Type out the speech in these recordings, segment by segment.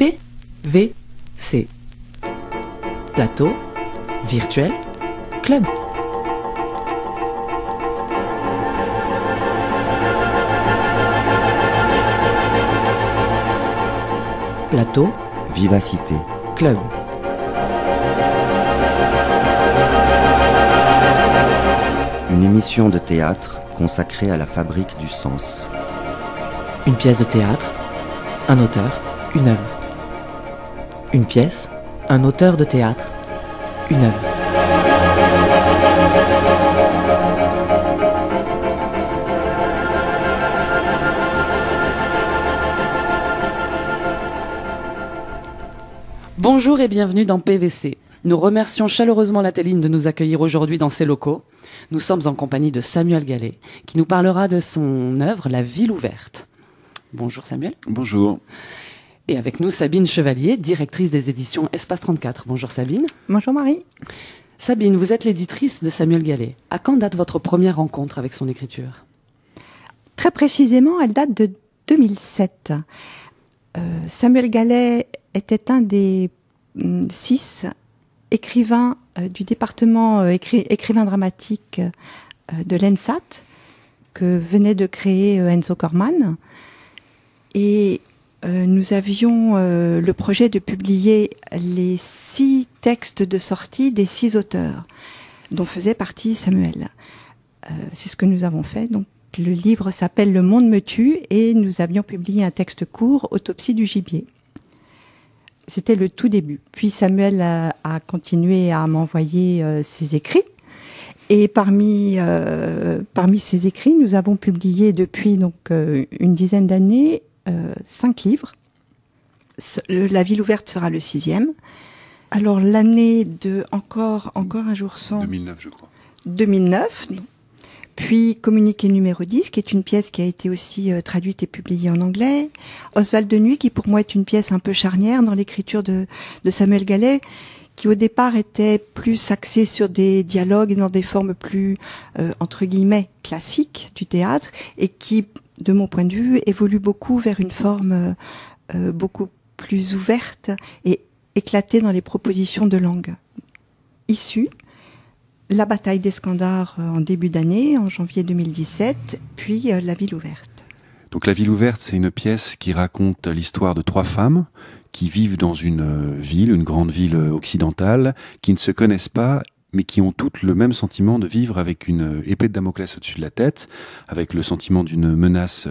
PVC. Plateau virtuel club. Plateau Vivacité. club. Une émission de théâtre consacrée à la fabrique du sens. Une pièce de théâtre, un auteur, une œuvre. Une pièce, un auteur de théâtre, une œuvre. Bonjour et bienvenue dans PVC. Nous remercions chaleureusement la Téline de nous accueillir aujourd'hui dans ses locaux. Nous sommes en compagnie de Samuel Gallet, qui nous parlera de son œuvre La Ville ouverte. Bonjour Samuel. Bonjour. Et avec nous Sabine Chevalier, directrice des éditions Espace 34. Bonjour Sabine. Bonjour Marie. Sabine, vous êtes l'éditrice de Samuel Gallet. À quand date votre première rencontre avec son écriture ? Très précisément, elle date de 2007. Samuel Gallet était un des 6 écrivains du département écrivain dramatique de l'ENSAT que venait de créer Enzo Corman. Et nous avions le projet de publier les 6 textes de sortie des 6 auteurs, dont faisait partie Samuel. C'est ce que nous avons fait. Donc, le livre s'appelle Le monde me tue et nous avions publié un texte court, Autopsie du gibier. C'était le tout début. Puis Samuel a continué à m'envoyer ses écrits. Et parmi ces écrits, nous avons publié depuis donc une dizaine d'années 5 livres. La Ville ouverte sera le 6e. Alors l'année de encore un jour sans 2009, je crois. 2009. Puis Communiqué numéro 10, qui est une pièce qui a été aussi traduite et publiée en anglais. Oswald de nuit, qui pour moi est une pièce un peu charnière dans l'écriture de Samuel Gallet, qui au départ était plus axée sur des dialogues et dans des formes plus, entre guillemets, classiques du théâtre, et qui, de mon point de vue, évolue beaucoup vers une forme beaucoup plus ouverte et éclatée dans les propositions de langue. Issue, La bataille d'Escandar en début d'année, en janvier 2017, puis La Ville ouverte. Donc La Ville ouverte, c'est une pièce qui raconte l'histoire de 3 femmes qui vivent dans une ville, une grande ville occidentale, qui ne se connaissent pas, mais qui ont toutes le même sentiment de vivre avec une épée de Damoclès au-dessus de la tête, avec le sentiment d'une menace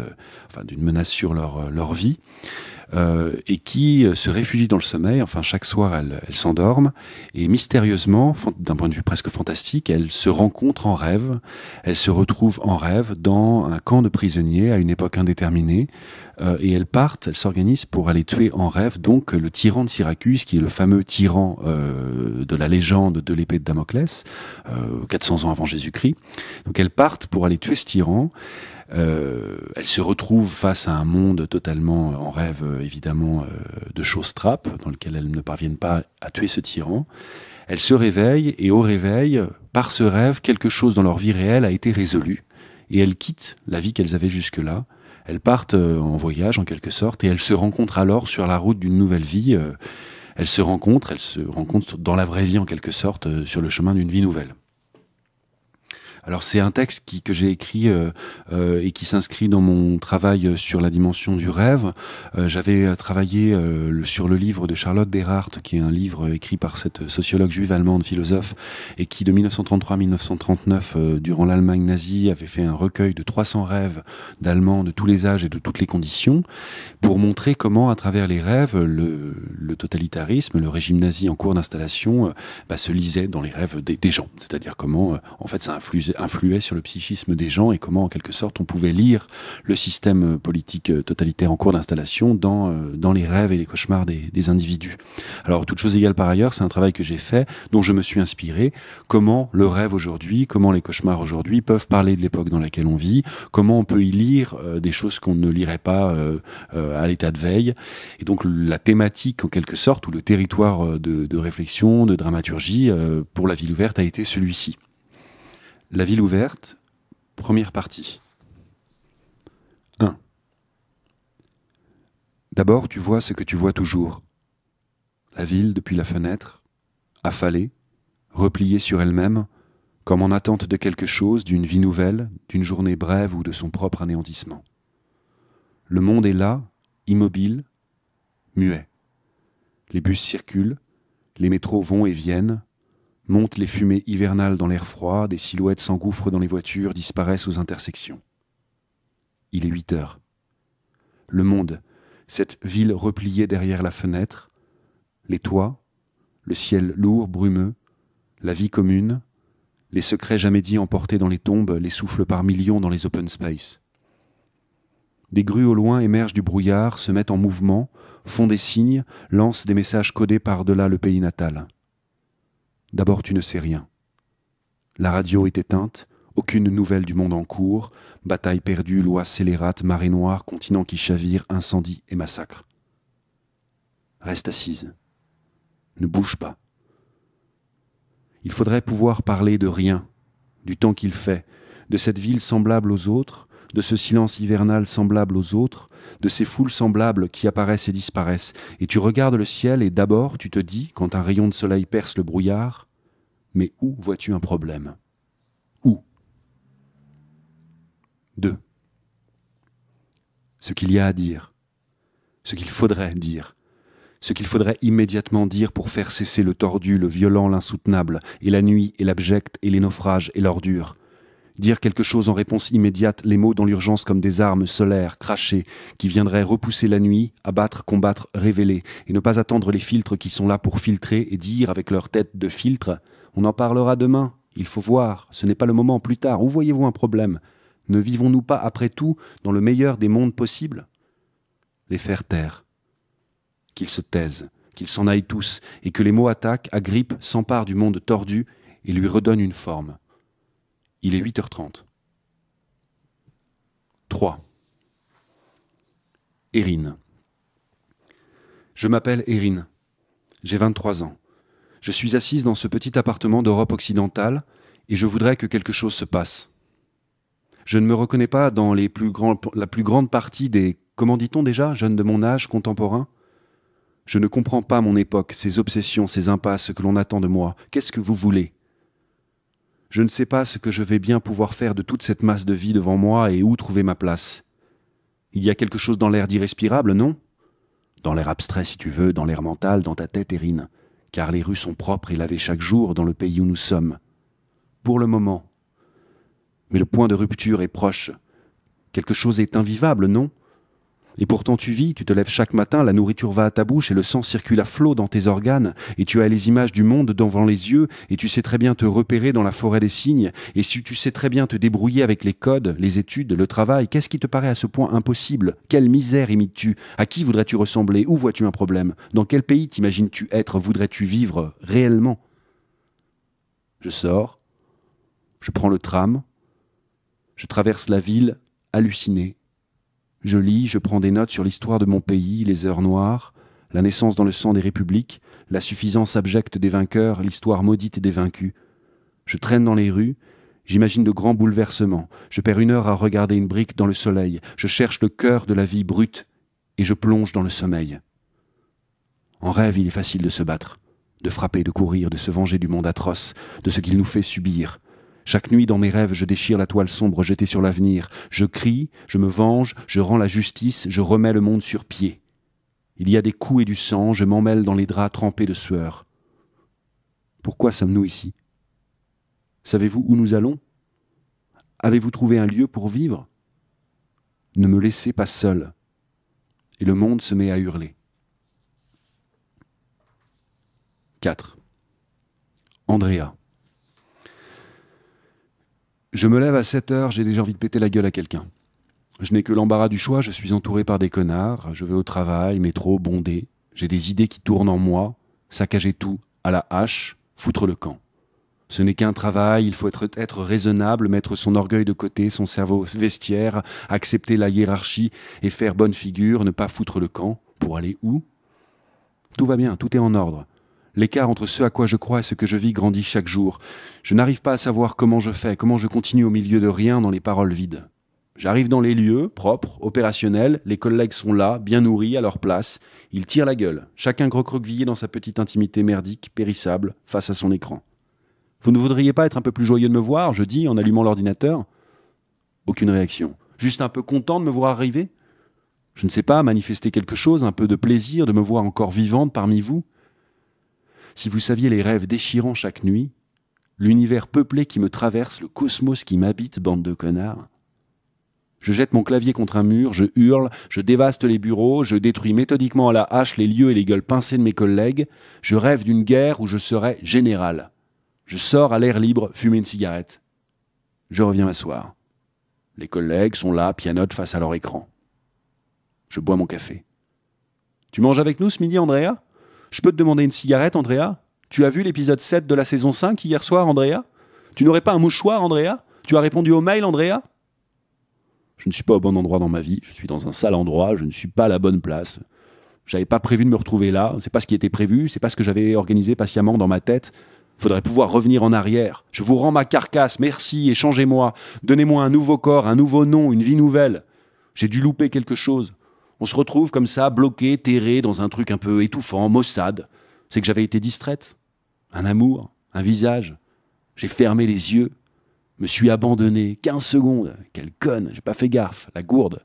sur leur vie. Et qui se réfugient dans le sommeil. Enfin, chaque soir, elles s'endorment et mystérieusement, d'un point de vue presque fantastique, elles se rencontrent en rêve. Elles se retrouvent en rêve dans un camp de prisonniers à une époque indéterminée. Et elles s'organisent pour aller tuer en rêve donc le tyran de Syracuse, qui est le fameux tyran de la légende de l'épée de Damoclès, 400 ans avant Jésus-Christ. Donc elles partent pour aller tuer ce tyran. Elle se retrouve face à un monde totalement en rêve, évidemment, de choses trappes, dans lequel elles ne parviennent pas à tuer ce tyran. Elles se réveillent, et au réveil, par ce rêve, quelque chose dans leur vie réelle a été résolu. Et elles quittent la vie qu'elles avaient jusque-là. Elles partent en voyage, en quelque sorte, et elles se rencontrent alors sur la route d'une nouvelle vie. Elles se rencontrent dans la vraie vie, en quelque sorte, sur le chemin d'une vie nouvelle. Alors c'est un texte que j'ai écrit et qui s'inscrit dans mon travail sur la dimension du rêve. J'avais travaillé sur le livre de Charlotte Berhardt, qui est un livre écrit par cette sociologue juive allemande, philosophe, et qui de 1933 à 1939, durant l'Allemagne nazie, avait fait un recueil de 300 rêves d'Allemands de tous les âges et de toutes les conditions, pour montrer comment, à travers les rêves, le totalitarisme, le régime nazi en cours d'installation, se lisait dans les rêves des gens. C'est-à-dire comment, en fait, ça influait sur le psychisme des gens et comment, en quelque sorte, on pouvait lire le système politique totalitaire en cours d'installation dans les rêves et les cauchemars des individus. Alors, toute chose égale par ailleurs, c'est un travail que j'ai fait, dont je me suis inspiré. Comment le rêve aujourd'hui, comment les cauchemars aujourd'hui peuvent parler de l'époque dans laquelle on vit, comment on peut y lire des choses qu'on ne lirait pas à l'état de veille. Et donc, la thématique, en quelque sorte, ou le territoire de réflexion, de dramaturgie, pour La Ville ouverte a été celui-ci. La Ville ouverte, première partie. 1. D'abord, tu vois ce que tu vois toujours. La ville depuis la fenêtre, affalée, repliée sur elle-même, comme en attente de quelque chose, d'une vie nouvelle, d'une journée brève ou de son propre anéantissement. Le monde est là, immobile, muet. Les bus circulent, les métros vont et viennent, montent les fumées hivernales dans l'air froid, des silhouettes s'engouffrent dans les voitures, disparaissent aux intersections. Il est 8 heures. Le monde, cette ville repliée derrière la fenêtre, les toits, le ciel lourd, brumeux, la vie commune, les secrets jamais dits emportés dans les tombes, les souffles par millions dans les open space. Des grues au loin émergent du brouillard, se mettent en mouvement, font des signes, lancent des messages codés par-delà le pays natal. D'abord, tu ne sais rien. La radio est éteinte, aucune nouvelle du monde en cours, bataille perdue, loi scélérate, marée noire, continent qui chavire, incendie et massacre. Reste assise. Ne bouge pas. Il faudrait pouvoir parler de rien, du temps qu'il fait, de cette ville semblable aux autres, de ce silence hivernal semblable aux autres, de ces foules semblables qui apparaissent et disparaissent. Et tu regardes le ciel et d'abord tu te dis, quand un rayon de soleil perce le brouillard, mais où vois-tu un problème ? Où ? 2. Ce qu'il y a à dire, ce qu'il faudrait dire, ce qu'il faudrait immédiatement dire pour faire cesser le tordu, le violent, l'insoutenable, et la nuit, et l'abject, et les naufrages, et l'ordure. Dire quelque chose en réponse immédiate, les mots dans l'urgence comme des armes solaires, crachées, qui viendraient repousser la nuit, abattre, combattre, révéler, et ne pas attendre les filtres qui sont là pour filtrer, et dire avec leur tête de filtre « On en parlera demain, il faut voir, ce n'est pas le moment, plus tard, où voyez-vous un problème ? Ne vivons-nous pas, après tout, dans le meilleur des mondes possibles ?» Les faire taire. Qu'ils se taisent, qu'ils s'en aillent tous, et que les mots attaquent, agrippent, s'emparent du monde tordu et lui redonnent une forme. Il est 8h30. 3. Erin. Je m'appelle Erin. J'ai 23 ans. Je suis assise dans ce petit appartement d'Europe occidentale et je voudrais que quelque chose se passe. Je ne me reconnais pas dans la plus grande partie des, comment dit-on déjà, jeunes de mon âge contemporain. Je ne comprends pas mon époque, ces obsessions, ces impasses que l'on attend de moi. Qu'est-ce que vous voulez ? Je ne sais pas ce que je vais bien pouvoir faire de toute cette masse de vie devant moi et où trouver ma place. Il y a quelque chose dans l'air d'irrespirable, non ? Dans l'air abstrait, si tu veux, dans l'air mental, dans ta tête, Erin, car les rues sont propres et lavées chaque jour dans le pays où nous sommes. Pour le moment. Mais le point de rupture est proche. Quelque chose est invivable, non ? Et pourtant tu vis, tu te lèves chaque matin, la nourriture va à ta bouche et le sang circule à flot dans tes organes, et tu as les images du monde devant les yeux, et tu sais très bien te repérer dans la forêt des signes, et si tu sais très bien te débrouiller avec les codes, les études, le travail, qu'est-ce qui te paraît à ce point impossible ? Quelle misère imites-tu ? À qui voudrais-tu ressembler ? Où vois-tu un problème ? Dans quel pays t'imagines-tu être ? Voudrais-tu vivre réellement ? Je sors, je prends le tram, je traverse la ville, halluciné. Je lis, je prends des notes sur l'histoire de mon pays, les heures noires, la naissance dans le sang des républiques, la suffisance abjecte des vainqueurs, l'histoire maudite des vaincus. Je traîne dans les rues, j'imagine de grands bouleversements, je perds 1 heure à regarder une brique dans le soleil, je cherche le cœur de la vie brute, et je plonge dans le sommeil. En rêve, il est facile de se battre, de frapper, de courir, de se venger du monde atroce, de ce qu'il nous fait subir. Chaque nuit dans mes rêves, je déchire la toile sombre jetée sur l'avenir. Je crie, je me venge, je rends la justice, je remets le monde sur pied. Il y a des coups et du sang, je m'emmêle dans les draps trempés de sueur. Pourquoi sommes-nous ici ? Savez-vous où nous allons ? Avez-vous trouvé un lieu pour vivre ? Ne me laissez pas seul. Et le monde se met à hurler. 4. Andrea. Je me lève à 7 heures, j'ai déjà envie de péter la gueule à quelqu'un. Je n'ai que l'embarras du choix, je suis entouré par des connards, je vais au travail, métro, bondé. J'ai des idées qui tournent en moi, saccager tout, à la hache, foutre le camp. Ce n'est qu'un travail, il faut être raisonnable, mettre son orgueil de côté, son cerveau vestiaire, accepter la hiérarchie et faire bonne figure, ne pas foutre le camp. Pour aller où ? Tout va bien, tout est en ordre. L'écart entre ce à quoi je crois et ce que je vis grandit chaque jour. Je n'arrive pas à savoir comment je fais, comment je continue au milieu de rien dans les paroles vides. J'arrive dans les lieux, propres, opérationnels, les collègues sont là, bien nourris, à leur place. Ils tirent la gueule, chacun recroquevillé dans sa petite intimité merdique, périssable, face à son écran. Vous ne voudriez pas être un peu plus joyeux de me voir, je dis, en allumant l'ordinateur ? Aucune réaction. Juste un peu content de me voir arriver ? Je ne sais pas, manifester quelque chose, un peu de plaisir de me voir encore vivante parmi vous ? Si vous saviez les rêves déchirants chaque nuit, l'univers peuplé qui me traverse, le cosmos qui m'habite, bande de connards. Je jette mon clavier contre un mur, je hurle, je dévaste les bureaux, je détruis méthodiquement à la hache les lieux et les gueules pincées de mes collègues. Je rêve d'une guerre où je serai général. Je sors à l'air libre fumer une cigarette. Je reviens m'asseoir. Les collègues sont là, pianotent face à leur écran. Je bois mon café. Tu manges avec nous ce midi, Andrea ? Je peux te demander une cigarette, Andrea ? Tu as vu l'épisode 7 de la saison 5 hier soir, Andrea ? Tu n'aurais pas un mouchoir, Andrea ? Tu as répondu au mail, Andrea ? Je ne suis pas au bon endroit dans ma vie, je suis dans un sale endroit, je ne suis pas à la bonne place. J'avais pas prévu de me retrouver là, c'est pas ce qui était prévu, c'est pas ce que j'avais organisé patiemment dans ma tête. Faudrait pouvoir revenir en arrière. Je vous rends ma carcasse, merci, échangez-moi. Donnez-moi un nouveau corps, un nouveau nom, une vie nouvelle. J'ai dû louper quelque chose. On se retrouve comme ça, bloqué, terré, dans un truc un peu étouffant, maussade. C'est que j'avais été distraite. Un amour, un visage. J'ai fermé les yeux. Me suis abandonné, 15 secondes, quelle conne, j'ai pas fait gaffe, la gourde.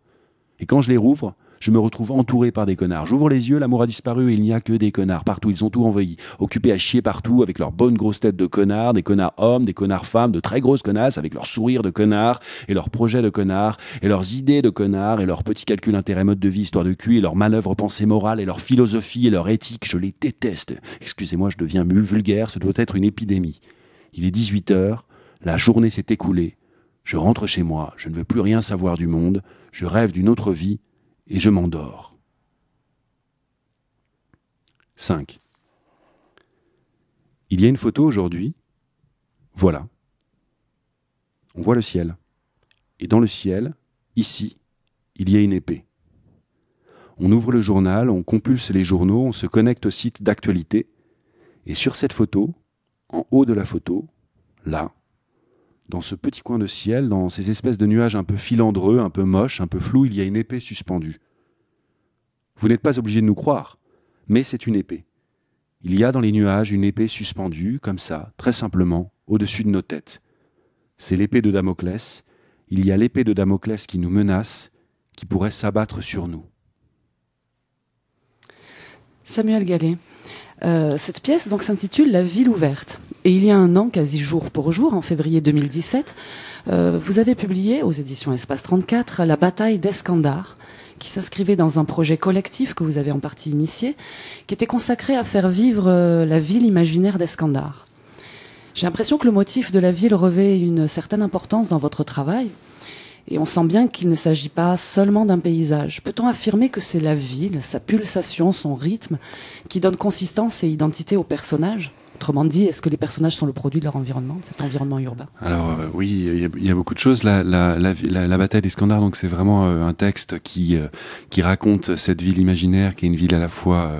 Et quand je les rouvre, je me retrouve entouré par des connards. J'ouvre les yeux, l'amour a disparu et il n'y a que des connards partout, ils ont tout envahi, occupés à chier partout avec leurs bonnes grosses têtes de connards, des connards hommes, des connards femmes, de très grosses connasses avec leurs sourires de connards et leurs projets de connards et leurs idées de connards et leurs petits calculs intérêt mode de vie, histoire de cul et leurs manœuvres pensée morale et leur philosophie et leur éthique, je les déteste. Excusez-moi, je deviens vulgaire, ce doit être une épidémie. Il est 18h. La journée s'est écoulée, je rentre chez moi, je ne veux plus rien savoir du monde, je rêve d'une autre vie et je m'endors. 5. Il y a une photo aujourd'hui, voilà. On voit le ciel. Et dans le ciel, ici, il y a une épée. On ouvre le journal, on compulse les journaux, on se connecte au site d'actualité, et sur cette photo, en haut de la photo, là, dans ce petit coin de ciel, dans ces espèces de nuages un peu filandreux, un peu moches, un peu flous, il y a une épée suspendue. Vous n'êtes pas obligé de nous croire, mais c'est une épée. Il y a dans les nuages une épée suspendue, comme ça, très simplement, au-dessus de nos têtes. C'est l'épée de Damoclès. Il y a l'épée de Damoclès qui nous menace, qui pourrait s'abattre sur nous. Samuel Gallet, cette pièce donc s'intitule La ville ouverte. Et il y a un an, quasi jour pour jour, en février 2017, vous avez publié aux éditions Espace 34 La bataille d'Eskandar, qui s'inscrivait dans un projet collectif que vous avez en partie initié, qui était consacré à faire vivre la ville imaginaire d'Eskandar. J'ai l'impression que le motif de la ville revêt une certaine importance dans votre travail, et on sent bien qu'il ne s'agit pas seulement d'un paysage. Peut-on affirmer que c'est la ville, sa pulsation, son rythme, qui donne consistance et identité aux personnages ? Autrement dit, est-ce que les personnages sont le produit de leur environnement, cet environnement urbain ? Alors oui, il y a beaucoup de choses. La bataille d'Eskandar, donc c'est vraiment un texte qui raconte cette ville imaginaire, qui est une ville à la fois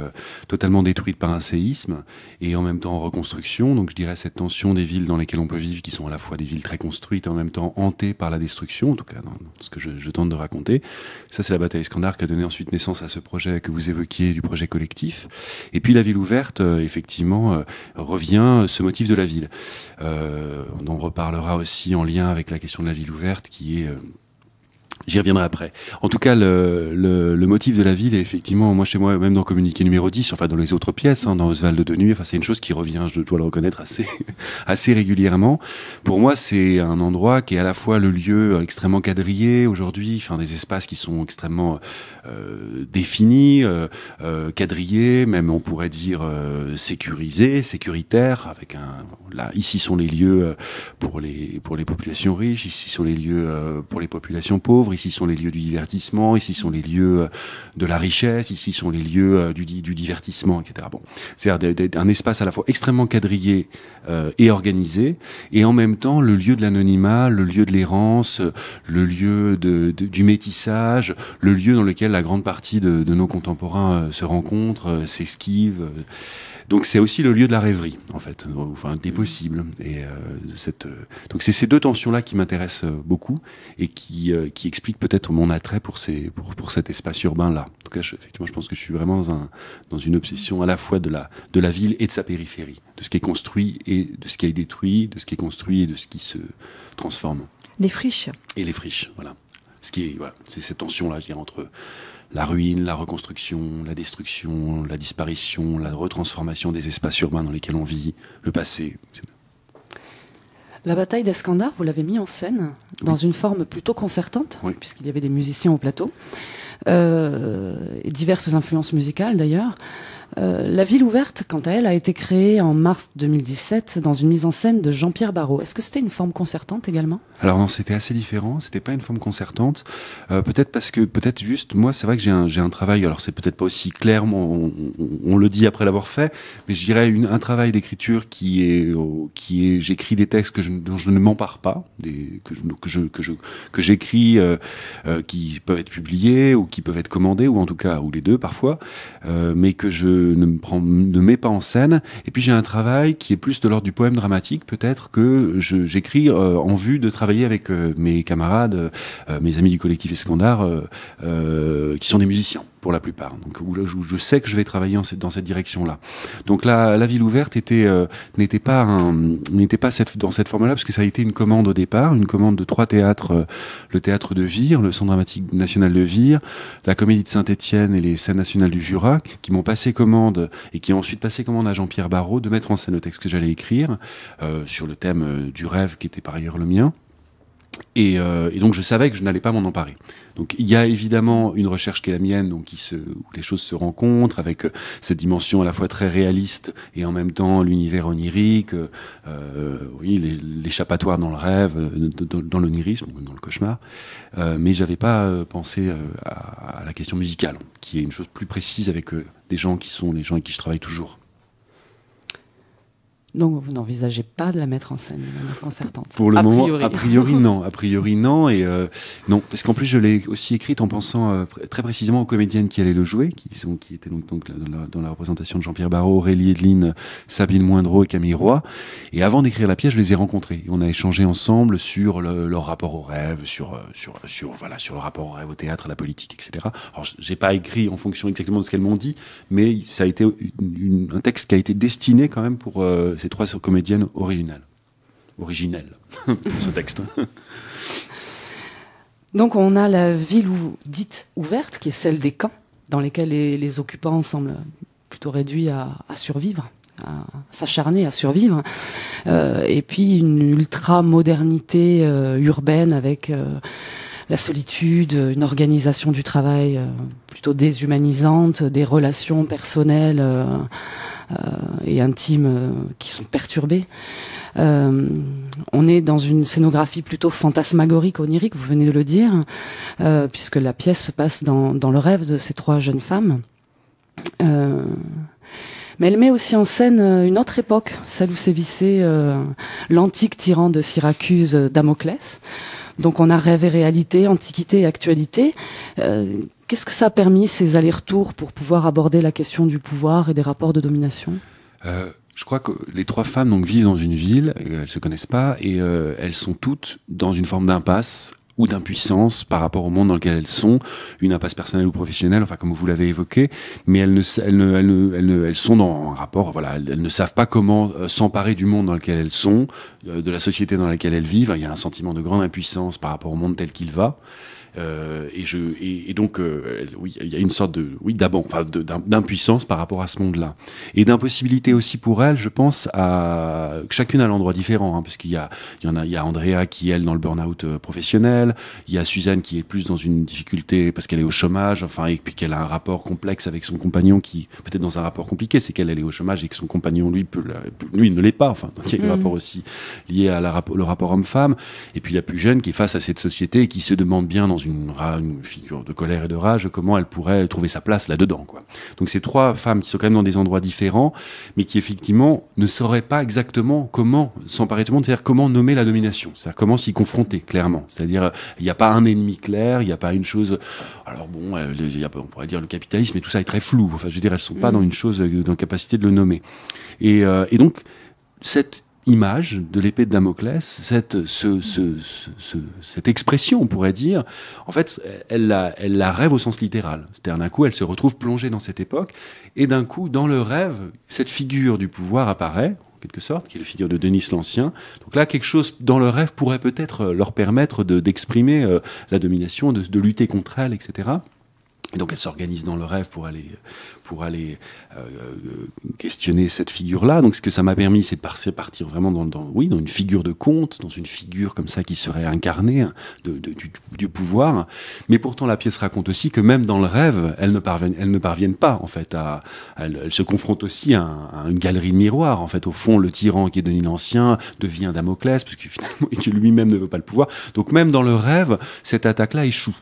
totalement détruite par un séisme et en même temps en reconstruction. Donc je dirais cette tension des villes dans lesquelles on peut vivre, qui sont à la fois des villes très construites et en même temps hantées par la destruction, en tout cas dans ce que je tente de raconter. Ça, c'est la bataille d'Eskandar qui a donné ensuite naissance à ce projet que vous évoquiez, du projet collectif. Et puis la ville ouverte, effectivement, revient ce motif de la ville. On reparlera aussi en lien avec la question de la ville ouverte qui est... J'y reviendrai après. En tout cas, le motif de la ville est effectivement, moi chez moi, même dans Communiqué numéro 10, enfin dans les autres pièces, dans Oswald de Nuit, enfin c'est une chose qui revient, je dois le reconnaître, assez régulièrement. Pour moi, c'est un endroit qui est à la fois le lieu extrêmement quadrillé aujourd'hui, enfin des espaces qui sont extrêmement définis, quadrillés, même on pourrait dire sécurisés, sécuritaires, avec là, ici sont les lieux pour les populations riches, ici sont les lieux pour les populations pauvres, ici sont les lieux du divertissement, ici sont les lieux de la richesse, ici sont les lieux du divertissement, etc. Bon, c'est-à-dire un espace à la fois extrêmement quadrillé et organisé, et en même temps le lieu de l'anonymat, le lieu de l'errance, le lieu du métissage, le lieu dans lequel la grande partie de nos contemporains se rencontrent, s'esquivent. Donc c'est aussi le lieu de la rêverie, en fait, enfin des possibles. Et donc c'est ces deux tensions-là qui m'intéressent beaucoup et qui expliquent peut-être mon attrait pour cet espace urbain-là. En tout cas, effectivement, je pense que je suis vraiment dans une obsession à la fois de la ville et de sa périphérie, de ce qui est construit et de ce qui est détruit, de ce qui est construit et de ce qui se transforme. Les friches. Et les friches, voilà. C'est cette tension-là, je dirais, entre la ruine, la reconstruction, la destruction, la disparition, la retransformation des espaces urbains dans lesquels on vit, le passé. La bataille d'Eskandar, vous l'avez mis en scène dans une forme plutôt concertante, puisqu'il y avait des musiciens au plateau, et diverses influences musicales d'ailleurs. La ville ouverte, quant à elle, a été créée en mars 2017 dans une mise en scène de Jean-Pierre Barrault. Est-ce que c'était une forme concertante également ? Alors non, c'était assez différent. C'était pas une forme concertante. Peut-être juste, moi, c'est vrai que j'ai un travail. Alors c'est peut-être pas aussi clair, on le dit après l'avoir fait, mais je dirais un travail d'écriture qui est, j'écris des textes dont je ne m'empare pas, que j'écris, qui peuvent être publiés ou qui peuvent être commandés ou en tout cas ou les deux parfois, mais que je ne mets pas en scène. Et puis j'ai un travail qui est plus de l'ordre du poème dramatique, peut-être, que j'écris en vue de travailler avec mes camarades, mes amis du collectif Eskandar, qui sont des musiciens pour la plupart. Donc je sais que je vais travailler dans cette direction-là. Donc la ville ouverte n'était pas dans cette forme-là, parce que ça a été une commande au départ, une commande de 3 théâtres, le théâtre de Vire, le Centre dramatique national de Vire, la Comédie de Saint-Étienne et les Scènes nationales du Jura, qui m'ont passé commande et qui ont ensuite passé commande à Jean-Pierre Barrault de mettre en scène le texte que j'allais écrire sur le thème du rêve qui était par ailleurs le mien. Et donc je savais que je n'allais pas m'en emparer. Donc il y a évidemment une recherche qui est la mienne, donc où les choses se rencontrent avec cette dimension à la fois très réaliste et en même temps l'univers onirique, l'échappatoire dans le rêve, dans l'onirisme, dans le cauchemar. Mais j'avais pas pensé à la question musicale, qui est une chose plus précise avec des gens qui sont les gens avec qui je travaille toujours. Donc vous n'envisagez pas de la mettre en scène de manière concertante? Pour le moment, a priori non. Et non, parce qu'en plus je l'ai aussi écrite en pensant très précisément aux comédiennes qui allaient le jouer, qui étaient donc dans la représentation de Jean-Pierre Barrault, Aurélie Edeline, Sabine Moindreau et Camille Roy. Et avant d'écrire la pièce, je les ai rencontrés. Et on a échangé ensemble sur leur rapport au rêve, sur le rapport au rêve, au théâtre, à la politique, etc. Alors j'ai pas écrit en fonction exactement de ce qu'elles m'ont dit, mais ça a été un texte qui a été destiné quand même pour ces 3 comédiennes originelles pour ce texte. Donc on a la ville dite ouverte, qui est celle des camps, dans lesquels les occupants semblent plutôt réduits à survivre, à s'acharner à survivre, et puis une ultra-modernité urbaine avec la solitude, une organisation du travail plutôt déshumanisante, des relations personnelles et intimes qui sont perturbées. On est dans une scénographie plutôt fantasmagorique, onirique, vous venez de le dire, puisque la pièce se passe dans le rêve de ces 3 jeunes femmes. Mais elle met aussi en scène une autre époque, celle où sévissait l'antique tyran de Syracuse, Damoclès. Donc on a rêve et réalité, antiquité et actualité. Qu'est-ce que ça a permis, ces allers-retours, pour pouvoir aborder la question du pouvoir et des rapports de domination ? Je crois que les 3 femmes donc vivent dans une ville, elles se connaissent pas, et elles sont toutes dans une forme d'impasse ou d'impuissance par rapport au monde dans lequel elles sont, une impasse personnelle ou professionnelle, enfin comme vous l'avez évoqué, mais elles sont dans un rapport, voilà, elles ne savent pas comment s'emparer du monde dans lequel elles sont, de la société dans laquelle elles vivent. Il y a un sentiment de grande impuissance par rapport au monde tel qu'il va. Donc il y a une sorte d'impuissance par rapport à ce monde-là, et d'impossibilité aussi pour elle, je pense, chacune à l'endroit différent, parce qu'il y a Andrea qui, elle, dans le burn-out professionnel, il y a Suzanne qui est plus dans une difficulté parce qu'elle est au chômage, et puis qu'elle a un rapport complexe avec son compagnon, qui peut-être dans un rapport compliqué, c'est qu'elle est au chômage et que son compagnon lui ne l'est pas, donc il y a un rapport aussi lié à le rapport homme-femme. Et puis la plus jeune qui est face à cette société et qui se demande bien dans une figure de colère et de rage, comment elle pourrait trouver sa place là-dedans, quoi. Donc ces 3 femmes qui sont quand même dans des endroits différents, mais qui effectivement ne sauraient pas exactement comment s'emparer du monde, c'est-à-dire comment nommer la domination, c'est-à-dire comment s'y confronter clairement. C'est-à-dire il n'y a pas un ennemi clair, il n'y a pas une chose. Alors bon, on pourrait dire le capitalisme et tout ça est très flou. Enfin, je veux dire, elles sont pas dans une chose, dans la capacité de le nommer. Et donc cette image de l'épée de Damoclès, cette expression, on pourrait dire, en fait, elle la rêve au sens littéral. C'est-à-dire, d'un coup, elle se retrouve plongée dans cette époque, et d'un coup, dans le rêve, cette figure du pouvoir apparaît, en quelque sorte, qui est la figure de Denis l'Ancien. Donc là, quelque chose dans le rêve pourrait peut-être leur permettre d'exprimer la domination, de lutter contre elle, etc. Et donc elle s'organise dans le rêve pour aller questionner cette figure-là. Donc ce que ça m'a permis, c'est de partir vraiment dans une figure de conte, dans une figure comme ça qui serait incarnée du pouvoir. Mais pourtant la pièce raconte aussi que même dans le rêve, elles ne parviennent pas en fait elles se confrontent aussi à une galerie de miroirs. En fait, au fond, le tyran qui est Denis l'Ancien devient Damoclès parce que finalement lui-même ne veut pas le pouvoir. Donc même dans le rêve, cette attaque-là échoue.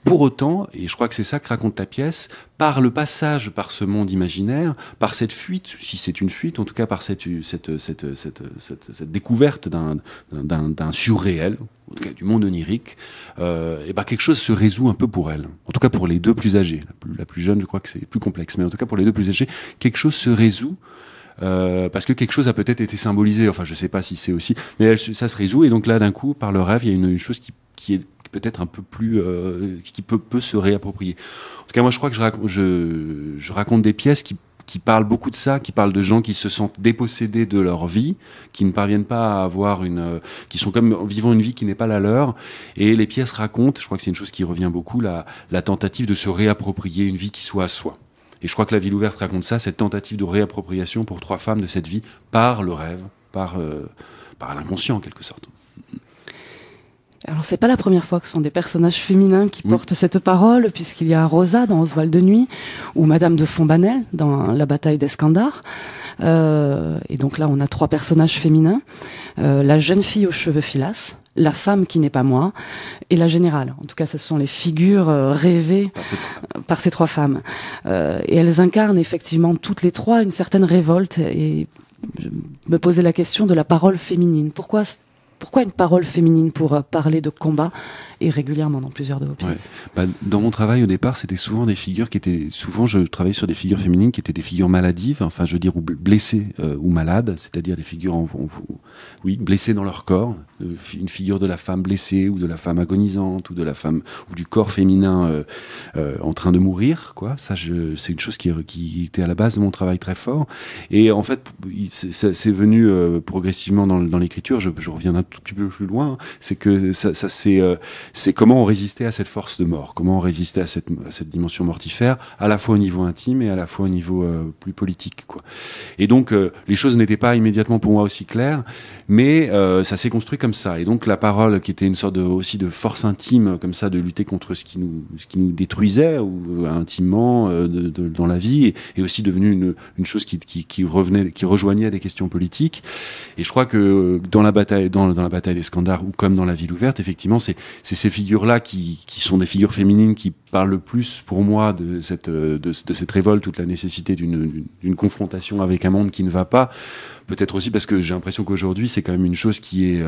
Pour autant, et je crois que c'est ça que raconte la pièce, par le passage par ce monde imaginaire, par cette fuite, si c'est une fuite, en tout cas par cette découverte d'un surréel, en tout cas du monde onirique, et quelque chose se résout un peu pour elle. En tout cas pour les deux plus âgés. La plus jeune, je crois que c'est plus complexe, mais en tout cas pour les deux plus âgés, quelque chose se résout. Parce que quelque chose a peut-être été symbolisé. Enfin, je sais pas si c'est aussi, mais ça se résout. Et donc là, d'un coup, par le rêve, il y a une chose qui est peut-être un peu plus qui peut se réapproprier. En tout cas, moi, je crois que je raconte des pièces qui parlent beaucoup de ça, qui parlent de gens qui se sentent dépossédés de leur vie, qui ne parviennent pas à avoir qui sont comme vivant une vie qui n'est pas la leur. Et les pièces racontent, je crois que c'est une chose qui revient beaucoup, la tentative de se réapproprier une vie qui soit à soi. Et je crois que La Ville ouverte raconte ça, cette tentative de réappropriation pour 3 femmes de cette vie par le rêve, par l'inconscient en quelque sorte. Alors c'est pas la première fois que ce sont des personnages féminins qui portent cette parole, puisqu'il y a Rosa dans Oswald de Nuit, ou Madame de Fontbanel dans La bataille d'Escandar. Et donc là on a 3 personnages féminins, la jeune fille aux cheveux filasses, la femme qui n'est pas moi, et la générale. En tout cas, ce sont les figures rêvées par ces 3 femmes. Et elles incarnent effectivement toutes les 3 une certaine révolte. Et je me posais la question de la parole féminine. Pourquoi une parole féminine pour parler de combat, et régulièrement dans plusieurs de vos pièces? Dans mon travail au départ, c'était souvent des figures qui étaient... Souvent, je travaillais sur des figures féminines qui étaient des figures maladives, enfin, je veux dire, ou blessées ou malades, c'est-à-dire des figures blessées dans leur corps, une figure de la femme blessée ou de la femme agonisante ou de la femme ou du corps féminin en train de mourir, quoi. Ça, c'est une chose qui était à la base de mon travail très fort. Et en fait, c'est venu progressivement dans l'écriture. Je reviens un tout petit peu plus loin. C'est que c'est comment on résistait à cette force de mort, comment on résistait à cette dimension mortifère, à la fois au niveau intime et à la fois au niveau plus politique, quoi. Et donc les choses n'étaient pas immédiatement pour moi aussi claires, mais ça s'est construit comme ça. Et donc la parole, qui était une sorte aussi de force intime, comme ça, de lutter contre ce qui nous détruisait ou intimement dans la vie, est aussi devenue une chose qui rejoignait des questions politiques. Et je crois que dans la bataille d'Escandar, ou comme dans La Ville ouverte, effectivement, c'est ces figures-là qui sont des figures féminines qui parlent le plus pour moi de cette révolte, toute la nécessité d'une confrontation avec un monde qui ne va pas. Peut-être aussi parce que j'ai l'impression qu'aujourd'hui c'est quand même une chose qui est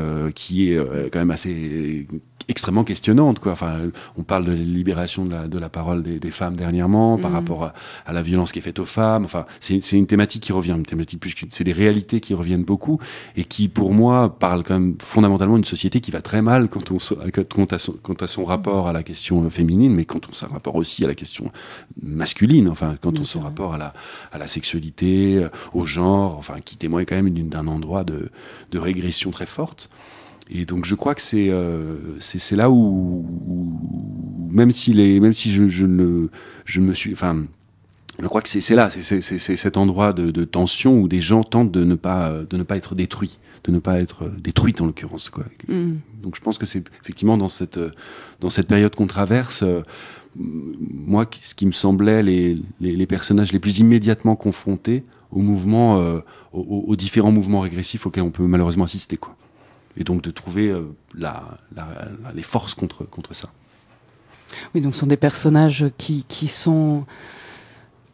quand même assez extrêmement questionnante, quoi. Enfin, on parle de la libération de la parole des femmes dernièrement par rapport à la violence qui est faite aux femmes. Enfin, c'est une thématique qui revient, c'est des réalités qui reviennent beaucoup et qui, pour moi, parlent quand même fondamentalement d'une société qui va très mal quant à son rapport à la question féminine, mais quant à son rapport aussi à la question masculine. Enfin, quant à son rapport à la sexualité, au genre, enfin, qui témoigne quand même d'un endroit de régression très forte. Et donc je crois que c'est là où même si je me suis, enfin, je crois que c'est cet endroit de tension où des gens tentent de ne pas être détruits, de ne pas être détruites en l'occurrence, quoi. Donc je pense que c'est effectivement dans cette période qu'on traverse, moi, ce qui me semblait les personnages les plus immédiatement confrontés aux mouvements, aux différents mouvements régressifs auxquels on peut malheureusement assister, quoi. Et donc de trouver les forces contre ça. Oui, donc ce sont des personnages qui sont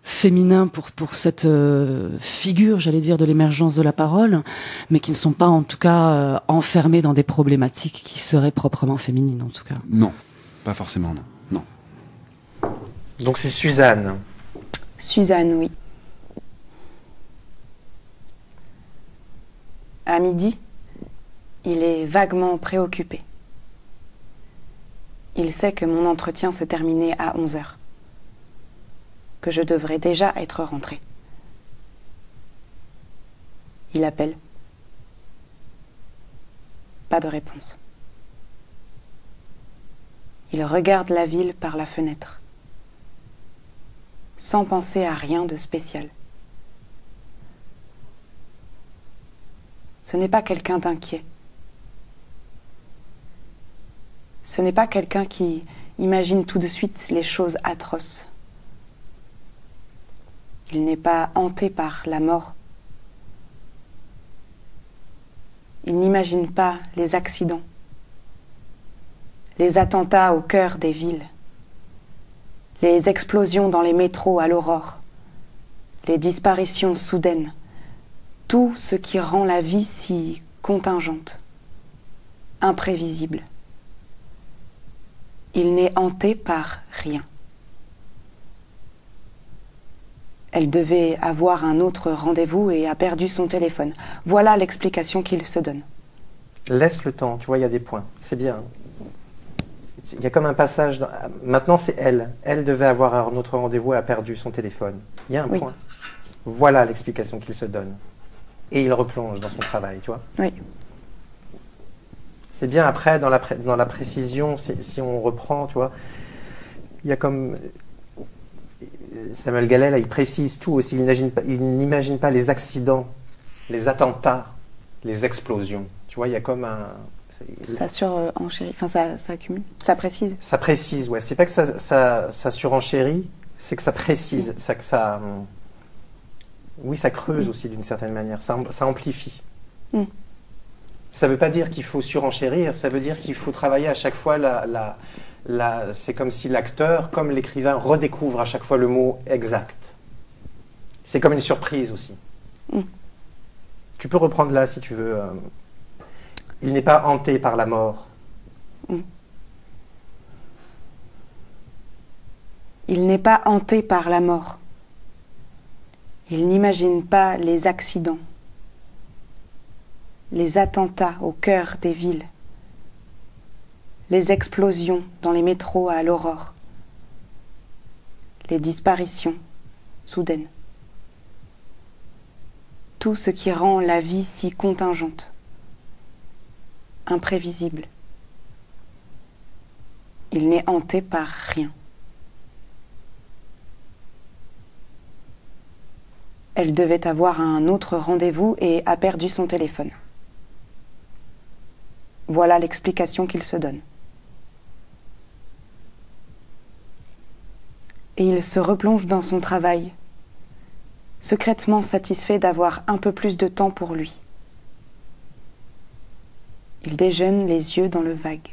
féminin pour cette figure, j'allais dire, de l'émergence de la parole, mais qui ne sont pas en tout cas enfermés dans des problématiques qui seraient proprement féminines en tout cas. Non, pas forcément, non. Non. Donc c'est Suzanne. Suzanne, oui. À midi, il est vaguement préoccupé. Il sait que mon entretien se terminait à 11h, que je devrais déjà être rentrée. Il appelle. Pas de réponse. Il regarde la ville par la fenêtre, sans penser à rien de spécial. Ce n'est pas quelqu'un d'inquiet. Ce n'est pas quelqu'un qui imagine tout de suite les choses atroces. Il n'est pas hanté par la mort. Il n'imagine pas les accidents, les attentats au cœur des villes, les explosions dans les métros à l'aurore, les disparitions soudaines, tout ce qui rend la vie si contingente, imprévisible. Il n'est hanté par rien. Elle devait avoir un autre rendez-vous et a perdu son téléphone. Voilà l'explication qu'il se donne. Laisse le temps, tu vois, il y a des points. C'est bien. Il y a comme un passage. Maintenant, c'est elle. Elle devait avoir un autre rendez-vous et a perdu son téléphone. Il y a un point. Voilà l'explication qu'il se donne. Et il replonge dans son travail, tu vois. Oui. C'est bien après, dans la précision, si on reprend, tu vois, il y a comme... Samuel Gallet, là, il précise tout aussi. Il n'imagine pas les accidents, les attentats, les explosions. Tu vois, il y a comme un... Ça surenchérit, enfin ça accumule, ça précise. Ça précise, ouais. C'est pas que ça surenchérit, c'est que ça précise, oui, ça creuse aussi d'une certaine manière, ça amplifie. Ça ne veut pas dire qu'il faut surenchérir, ça veut dire qu'il faut travailler à chaque fois c'est comme si l'acteur, comme l'écrivain, redécouvre à chaque fois le mot exact. C'est comme une surprise aussi. Tu peux reprendre là si tu veux. Il n'est pas hanté par la mort. Il n'est pas hanté par la mort. Il n'imagine pas les accidents, les attentats au cœur des villes, les explosions dans les métros à l'aurore, les disparitions soudaines. Tout ce qui rend la vie si contingente, imprévisible. Il n'est hanté par rien. Elle devait avoir un autre rendez-vous et a perdu son téléphone. Voilà l'explication qu'il se donne. Et il se replonge dans son travail, secrètement satisfait d'avoir un peu plus de temps pour lui. Il déjeune les yeux dans le vague.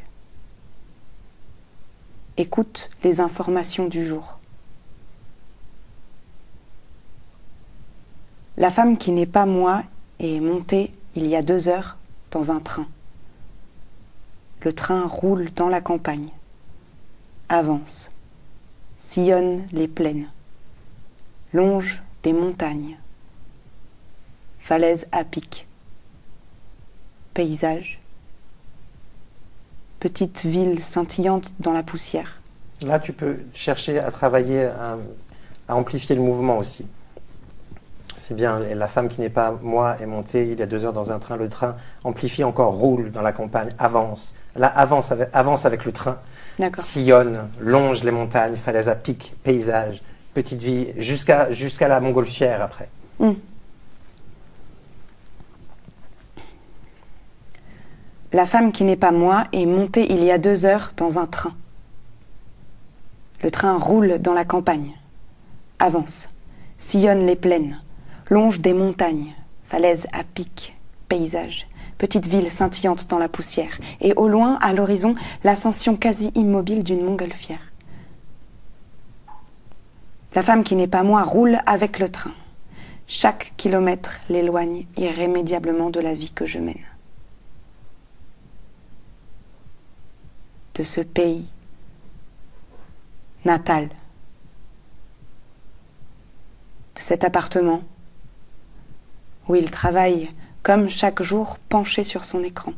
Écoute les informations du jour. La femme qui n'est pas moi est montée il y a 2 heures dans un train. Le train roule dans la campagne, avance, sillonne les plaines, longe des montagnes, falaises à pic, paysage, petite ville scintillante dans la poussière. Là, tu peux chercher à travailler, à amplifier le mouvement aussi. C'est bien, la femme qui n'est pas moi est montée il y a 2 heures dans un train. Le train amplifie encore, roule dans la campagne, avance. Là, avance avec le train, sillonne, longe les montagnes, falaises à pic, paysage, petite vie, jusqu'à la montgolfière après. La femme qui n'est pas moi est montée il y a 2 heures dans un train. Le train roule dans la campagne, avance, sillonne les plaines, longe des montagnes, falaises à pic, paysage, petite ville scintillante dans la poussière, et au loin, à l'horizon, l'ascension quasi immobile d'une montgolfière. La femme qui n'est pas moi roule avec le train. Chaque kilomètre l'éloigne irrémédiablement de la vie que je mène. De ce pays natal. De cet appartement où il travaille comme chaque jour penché sur son écran.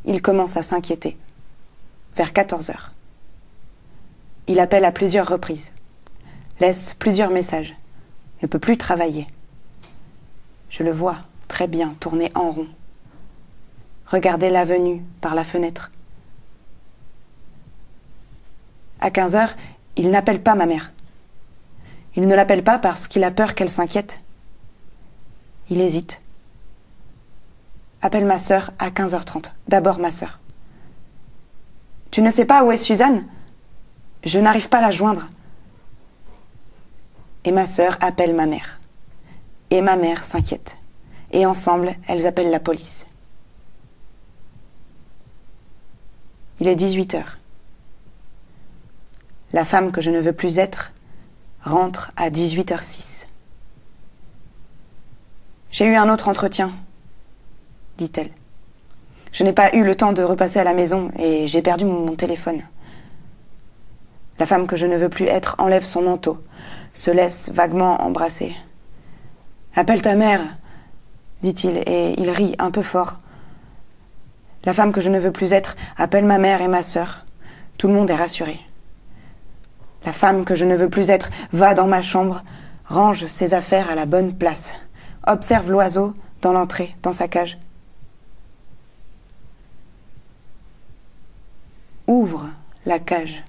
Il commence à s'inquiéter. Vers 14 heures. Il appelle à plusieurs reprises, laisse plusieurs messages, ne peut plus travailler. Je le vois très bien tourner en rond, regarder l'avenue par la fenêtre. À 15 heures, il n'appelle pas ma mère. Il ne l'appelle pas parce qu'il a peur qu'elle s'inquiète. Il hésite. Appelle ma sœur à 15h30. D'abord ma sœur. Tu ne sais pas où est Suzanne ? Je n'arrive pas à la joindre. Et ma sœur appelle ma mère. Et ma mère s'inquiète. Et ensemble, elles appellent la police. Il est 18h. La femme que je ne veux plus être rentre à 18h06. J'ai eu un autre entretien, dit-elle. Je n'ai pas eu le temps de repasser à la maison et j'ai perdu mon téléphone. La femme que je ne veux plus être enlève son manteau, se laisse vaguement embrasser. « Appelle ta mère !» dit-il, et il rit un peu fort. La femme que je ne veux plus être appelle ma mère et ma sœur. Tout le monde est rassuré. La femme que je ne veux plus être va dans ma chambre, range ses affaires à la bonne place, observe l'oiseau dans l'entrée, dans sa cage. Ouvre la cage.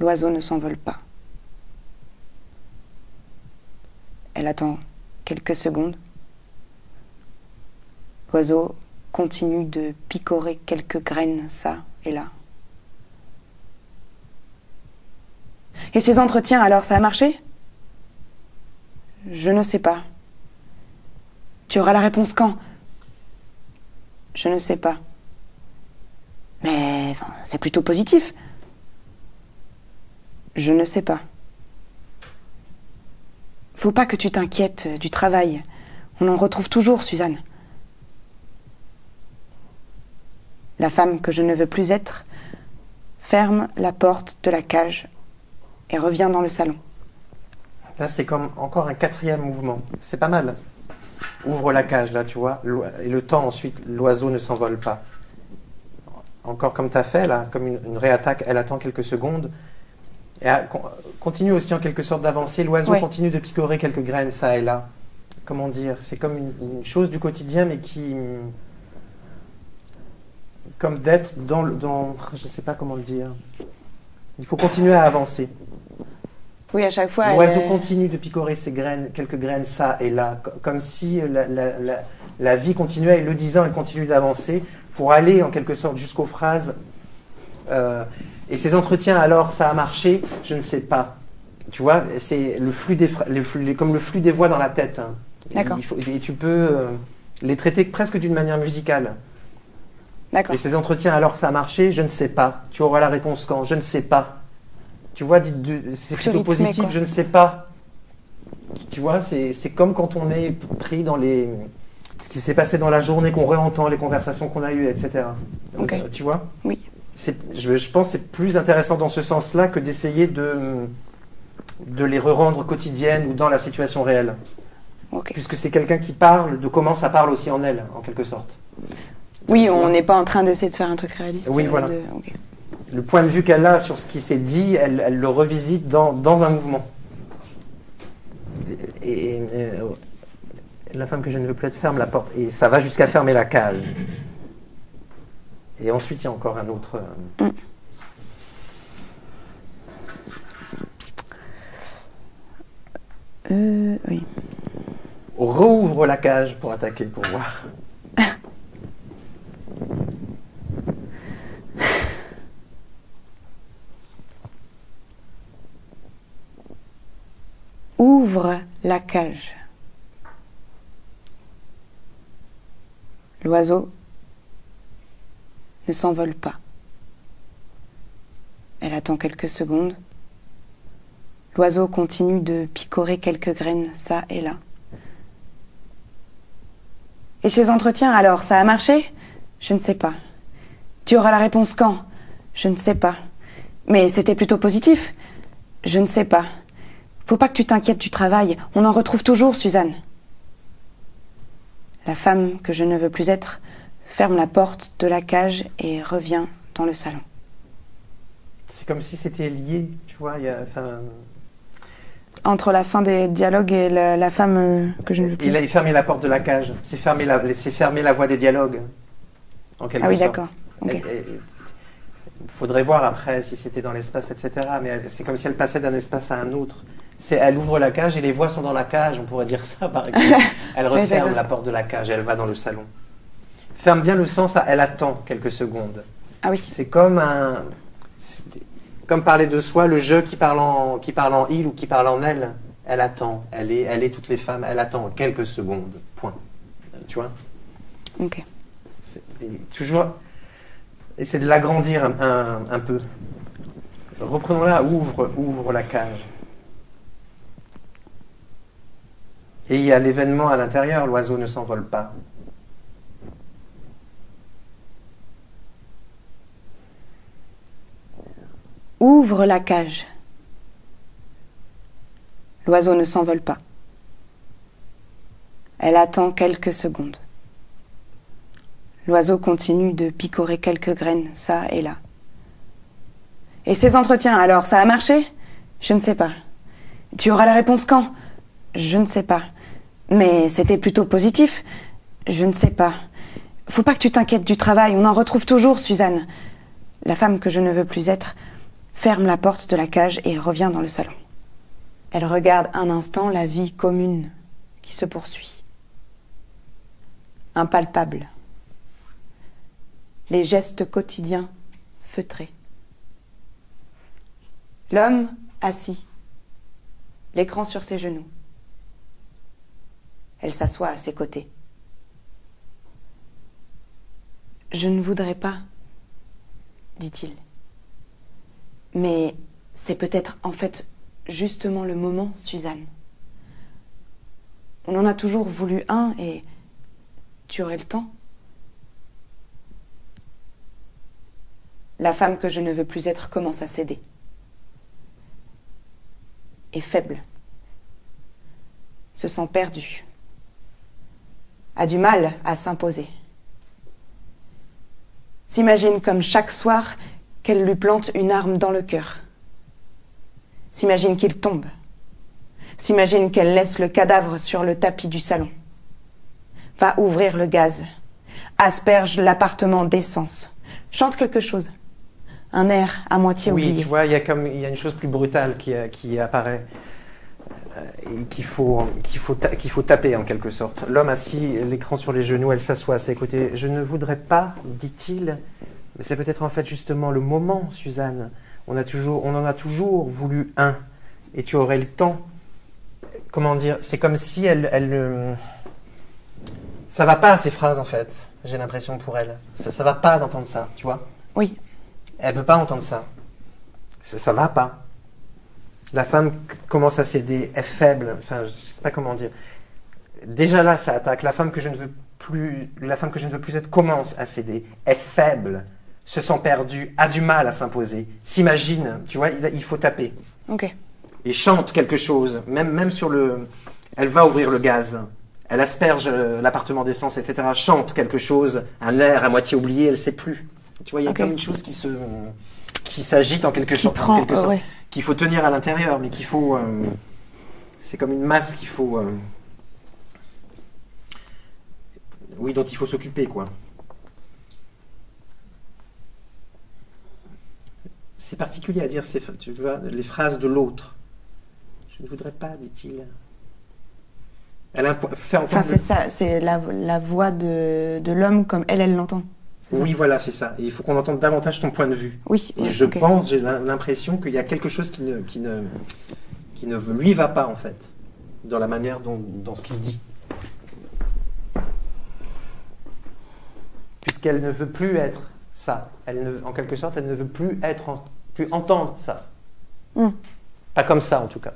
L'oiseau ne s'envole pas. Elle attend quelques secondes. L'oiseau continue de picorer quelques graines, ça et là. Et ces entretiens, alors, ça a marché ? Je ne sais pas. Tu auras la réponse quand ? Je ne sais pas. Mais c'est plutôt positif. Je ne sais pas. Faut pas que tu t'inquiètes du travail. On en retrouve toujours, Suzanne. La femme que je ne veux plus être ferme la porte de la cage et revient dans le salon. Là, c'est comme encore un quatrième mouvement. C'est pas mal. Ouvre la cage, là, tu vois. Et le temps, ensuite, l'oiseau ne s'envole pas. Encore comme tu as fait, là, comme une réattaque, elle attend quelques secondes. Et continue aussi en quelque sorte d'avancer. L'oiseau continue de picorer quelques graines, ça et là. Comment dire ? C'est comme une chose du quotidien, mais qui... Comme d'être dans... Je ne sais pas comment le dire. Il faut continuer à avancer. Oui, à chaque fois... L'oiseau continue de picorer ses graines, quelques graines, ça et là. Comme si la vie continuait, et le disant, elle continue d'avancer pour aller en quelque sorte jusqu'aux phrases... et ces entretiens, alors, ça a marché, je ne sais pas. Tu vois, c'est le flux comme le flux des voix dans la tête. Hein. D'accord. Et tu peux les traiter presque d'une manière musicale. D'accord. Et ces entretiens, alors, ça a marché, je ne sais pas. Tu auras la réponse quand ? Je ne sais pas. Tu vois, c'est plutôt positif, quoi. Je ne sais pas. Tu vois, c'est comme quand on est pris dans ce qui s'est passé dans la journée, qu'on réentend, les conversations qu'on a eues, etc. Okay. Tu vois ? Oui. Je pense que c'est plus intéressant dans ce sens-là que d'essayer de les re-rendre quotidiennes ou dans la situation réelle. Okay. Puisque c'est quelqu'un qui parle de comment ça parle aussi en elle, en quelque sorte. Oui, on n'est pas en train d'essayer de faire un truc réaliste. Oui, voilà. Okay. Le point de vue qu'elle a sur ce qui s'est dit, elle le revisite dans un mouvement. Et la femme que je ne veux plus être ferme la porte. Et ça va jusqu'à fermer la cage. Et ensuite, il y a encore un autre... Oui. Rouvre la cage pour attaquer, pour voir. Ouvre la cage. L'oiseau ne s'envole pas. Elle attend quelques secondes. L'oiseau continue de picorer quelques graines, ça et là. Et ces entretiens, alors, ça a marché? Je ne sais pas. Tu auras la réponse quand? Je ne sais pas. Mais c'était plutôt positif? Je ne sais pas. Faut pas que tu t'inquiètes du travail. On en retrouve toujours, Suzanne. La femme que je ne veux plus être ferme la porte de la cage et revient dans le salon. C'est comme si c'était lié, tu vois. Entre la fin des dialogues et la femme que je ne veux plus. Il a fermé la porte de la cage. C'est fermer la voie des dialogues. En quelque Ah oui, sorte. d'accord. Okay. Il faudrait voir après si c'était dans l'espace, etc. Mais c'est comme si elle passait d'un espace à un autre. Elle ouvre la cage et les voix sont dans la cage, on pourrait dire ça par exemple. Elle referme la porte de la cage et elle va dans le salon. Ferme bien le sens à elle attend quelques secondes. Ah oui. C'est comme parler de soi, le je qui parle en il ou qui parle en elle. Elle attend. Elle est toutes les femmes. Elle attend quelques secondes. Point. Tu vois? Ok. C'est toujours essayer de l'agrandir un peu. Reprenons-la. Ouvre la cage. Et il y a l'événement à l'intérieur. L'oiseau ne s'envole pas. Ouvre la cage. L'oiseau ne s'envole pas. Elle attend quelques secondes. L'oiseau continue de picorer quelques graines, ça et là. Et ces entretiens, alors, ça a marché? Je ne sais pas. Tu auras la réponse quand? Je ne sais pas. Mais c'était plutôt positif? Je ne sais pas. Faut pas que tu t'inquiètes du travail, on en retrouve toujours, Suzanne. La femme que je ne veux plus être ferme la porte de la cage et revient dans le salon. Elle regarde un instant la vie commune qui se poursuit. Impalpable. Les gestes quotidiens feutrés. L'homme assis, l'écran sur ses genoux. Elle s'assoit à ses côtés. « Je ne voudrais pas, dit-il. Mais c'est peut-être en fait justement le moment, Suzanne. On en a toujours voulu un et tu aurais le temps. » La femme que je ne veux plus être commence à céder. Est faible. Se sent perdue. A du mal à s'imposer. S'imagine comme chaque soir qu'elle lui plante une arme dans le cœur. S'imagine qu'il tombe. S'imagine qu'elle laisse le cadavre sur le tapis du salon. Va ouvrir le gaz. Asperge l'appartement d'essence. Chante quelque chose. Un air à moitié oublié. Oui, tu vois, il y a une chose plus brutale qui apparaît et qu'il faut taper en quelque sorte. L'homme assis, l'écran sur les genoux, elle s'assoit à ses côtés. Je ne voudrais pas, dit-il, mais c'est peut-être en fait justement le moment, Suzanne. On en a toujours voulu un, et tu aurais le temps. Comment dire? C'est comme si ça va pas ces phrases en fait. J'ai l'impression pour elle. Ça va pas d'entendre ça, tu vois? Oui. Elle veut pas entendre ça. Ça va pas. La femme commence à céder, est faible. Enfin, je sais pas comment dire. Déjà là, ça attaque. La femme que je ne veux plus être commence à céder, est faible, se sent perdue, a du mal à s'imposer, s'imagine. Tu vois, il faut taper. Ok. Et chante quelque chose. Même sur le. Elle va ouvrir le gaz. Elle asperge l'appartement d'essence, etc. Chante quelque chose. Un air à moitié oublié. Elle sait plus. Tu vois, il y a comme une chose qui s'agite en quelque sorte, ouais. Qu'il faut tenir à l'intérieur, mais qu'il faut... c'est comme une masse qu'il faut... oui, dont il faut s'occuper, quoi. C'est particulier à dire, tu vois, les phrases de l'autre. Je ne voudrais pas, dit-il. Elle a fait entendre... Enfin, c'est ça, c'est la voix de l'homme comme elle l'entend. Oui, voilà, c'est ça. Et il faut qu'on entende davantage ton point de vue. Oui. Et je pense, j'ai l'impression qu'il y a quelque chose qui ne lui va pas, en fait, dans la manière dans ce qu'il dit. Puisqu'elle ne veut plus être ça. En quelque sorte, elle ne veut plus plus entendre ça. Pas comme ça, en tout cas.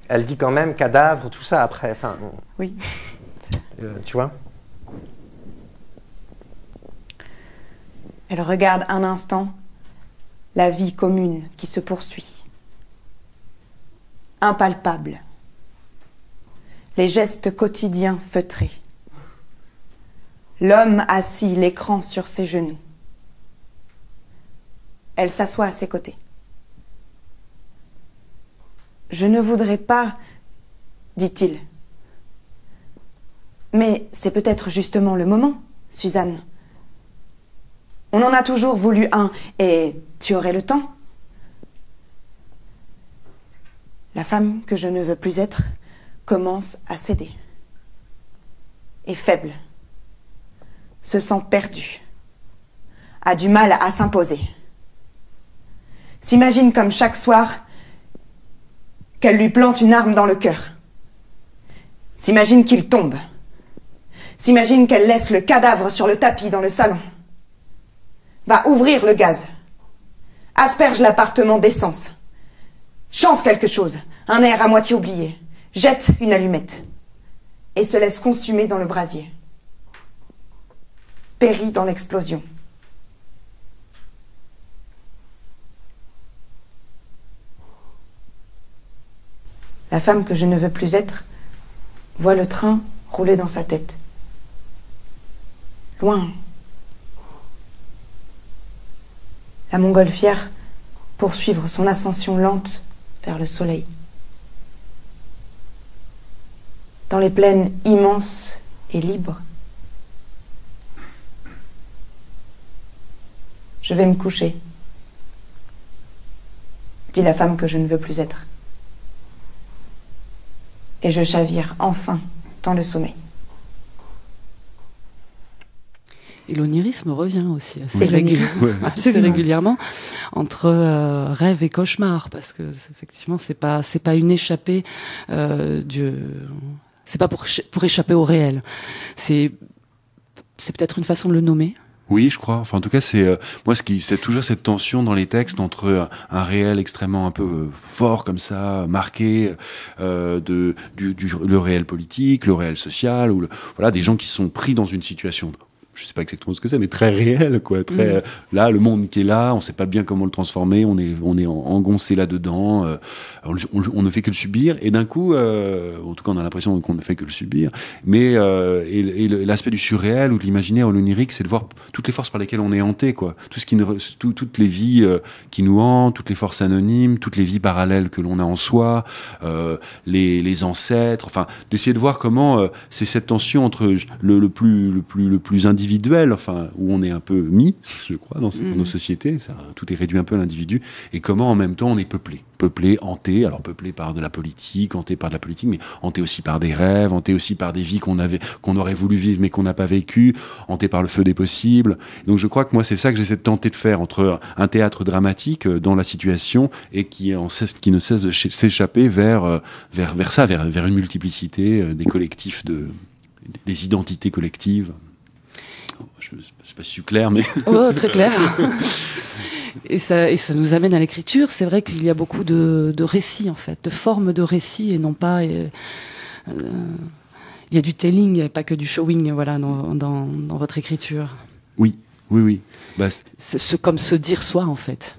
Elle dit quand même cadavre, tout ça après. Enfin, oui. Tu vois? Elle regarde un instant la vie commune qui se poursuit. Impalpable. Les gestes quotidiens feutrés. L'homme assis, l'écran sur ses genoux. Elle s'assoit à ses côtés. « Je ne voudrais pas, dit-il. Mais c'est peut-être justement le moment, Suzanne. On en a toujours voulu un, et tu aurais le temps. » La femme que je ne veux plus être commence à céder. Est faible. Se sent perdue. A du mal à s'imposer. S'imagine comme chaque soir qu'elle lui plante une arme dans le cœur. S'imagine qu'il tombe. S'imagine qu'elle laisse le cadavre sur le tapis dans le salon. Va ouvrir le gaz. Asperge l'appartement d'essence. Chante quelque chose, un air à moitié oublié. Jette une allumette. Et se laisse consumer dans le brasier. Périt dans l'explosion. La femme que je ne veux plus être voit le train rouler dans sa tête. Loin. La montgolfière poursuivre son ascension lente vers le soleil. Dans les plaines immenses et libres, je vais me coucher, dit la femme que je ne veux plus être. Et je chavire enfin dans le sommeil. Et l'onirisme revient aussi assez Ouais. régulièrement entre rêve et cauchemar, parce que effectivement c'est pas une échappée c'est pas pour échapper au réel. C'est peut-être une façon de le nommer. Oui, je crois. Enfin, en tout cas, c'est c'est toujours cette tension dans les textes entre un réel extrêmement un peu fort comme ça, marqué, le réel politique, le réel social, ou voilà, des gens qui sont pris dans une situation. Je sais pas exactement ce que c'est, mais très réel, quoi. Très là, le monde qui est là, on sait pas bien comment le transformer, on est engoncé là-dedans, on ne fait que le subir, et d'un coup, en tout cas, on a l'impression qu'on ne fait que le subir. Mais l'aspect du surréel ou de l'imaginaire ou l'onirique, c'est de voir toutes les forces par lesquelles on est hanté, quoi. Toutes les vies qui nous hantent, toutes les forces anonymes, toutes les vies parallèles que l'on a en soi, les ancêtres. Enfin, d'essayer de voir comment c'est cette tension entre le plus individuel, enfin, où on est un peu mis, je crois, dans nos sociétés, ça, tout est réduit un peu à l'individu, et comment en même temps on est peuplé, hanté, alors peuplé par de la politique, hanté par de la politique, mais hanté aussi par des rêves, hanté aussi par des vies qu'on aurait voulu vivre mais qu'on n'a pas vécu, hanté par le feu des possibles. Donc je crois que moi c'est ça que j'essaie de tenter de faire, entre un théâtre dramatique dans la situation et qui ne cesse de s'échapper vers une multiplicité des collectifs, des identités collectives. Je ne sais pas si je suis clair, mais... Oh, très clair. Et ça nous amène à l'écriture. C'est vrai qu'il y a beaucoup de récits, en fait, de formes de récits, et non pas... il y a du telling, et pas que du showing, voilà, dans votre écriture. Oui. C'est comme se dire soi, en fait.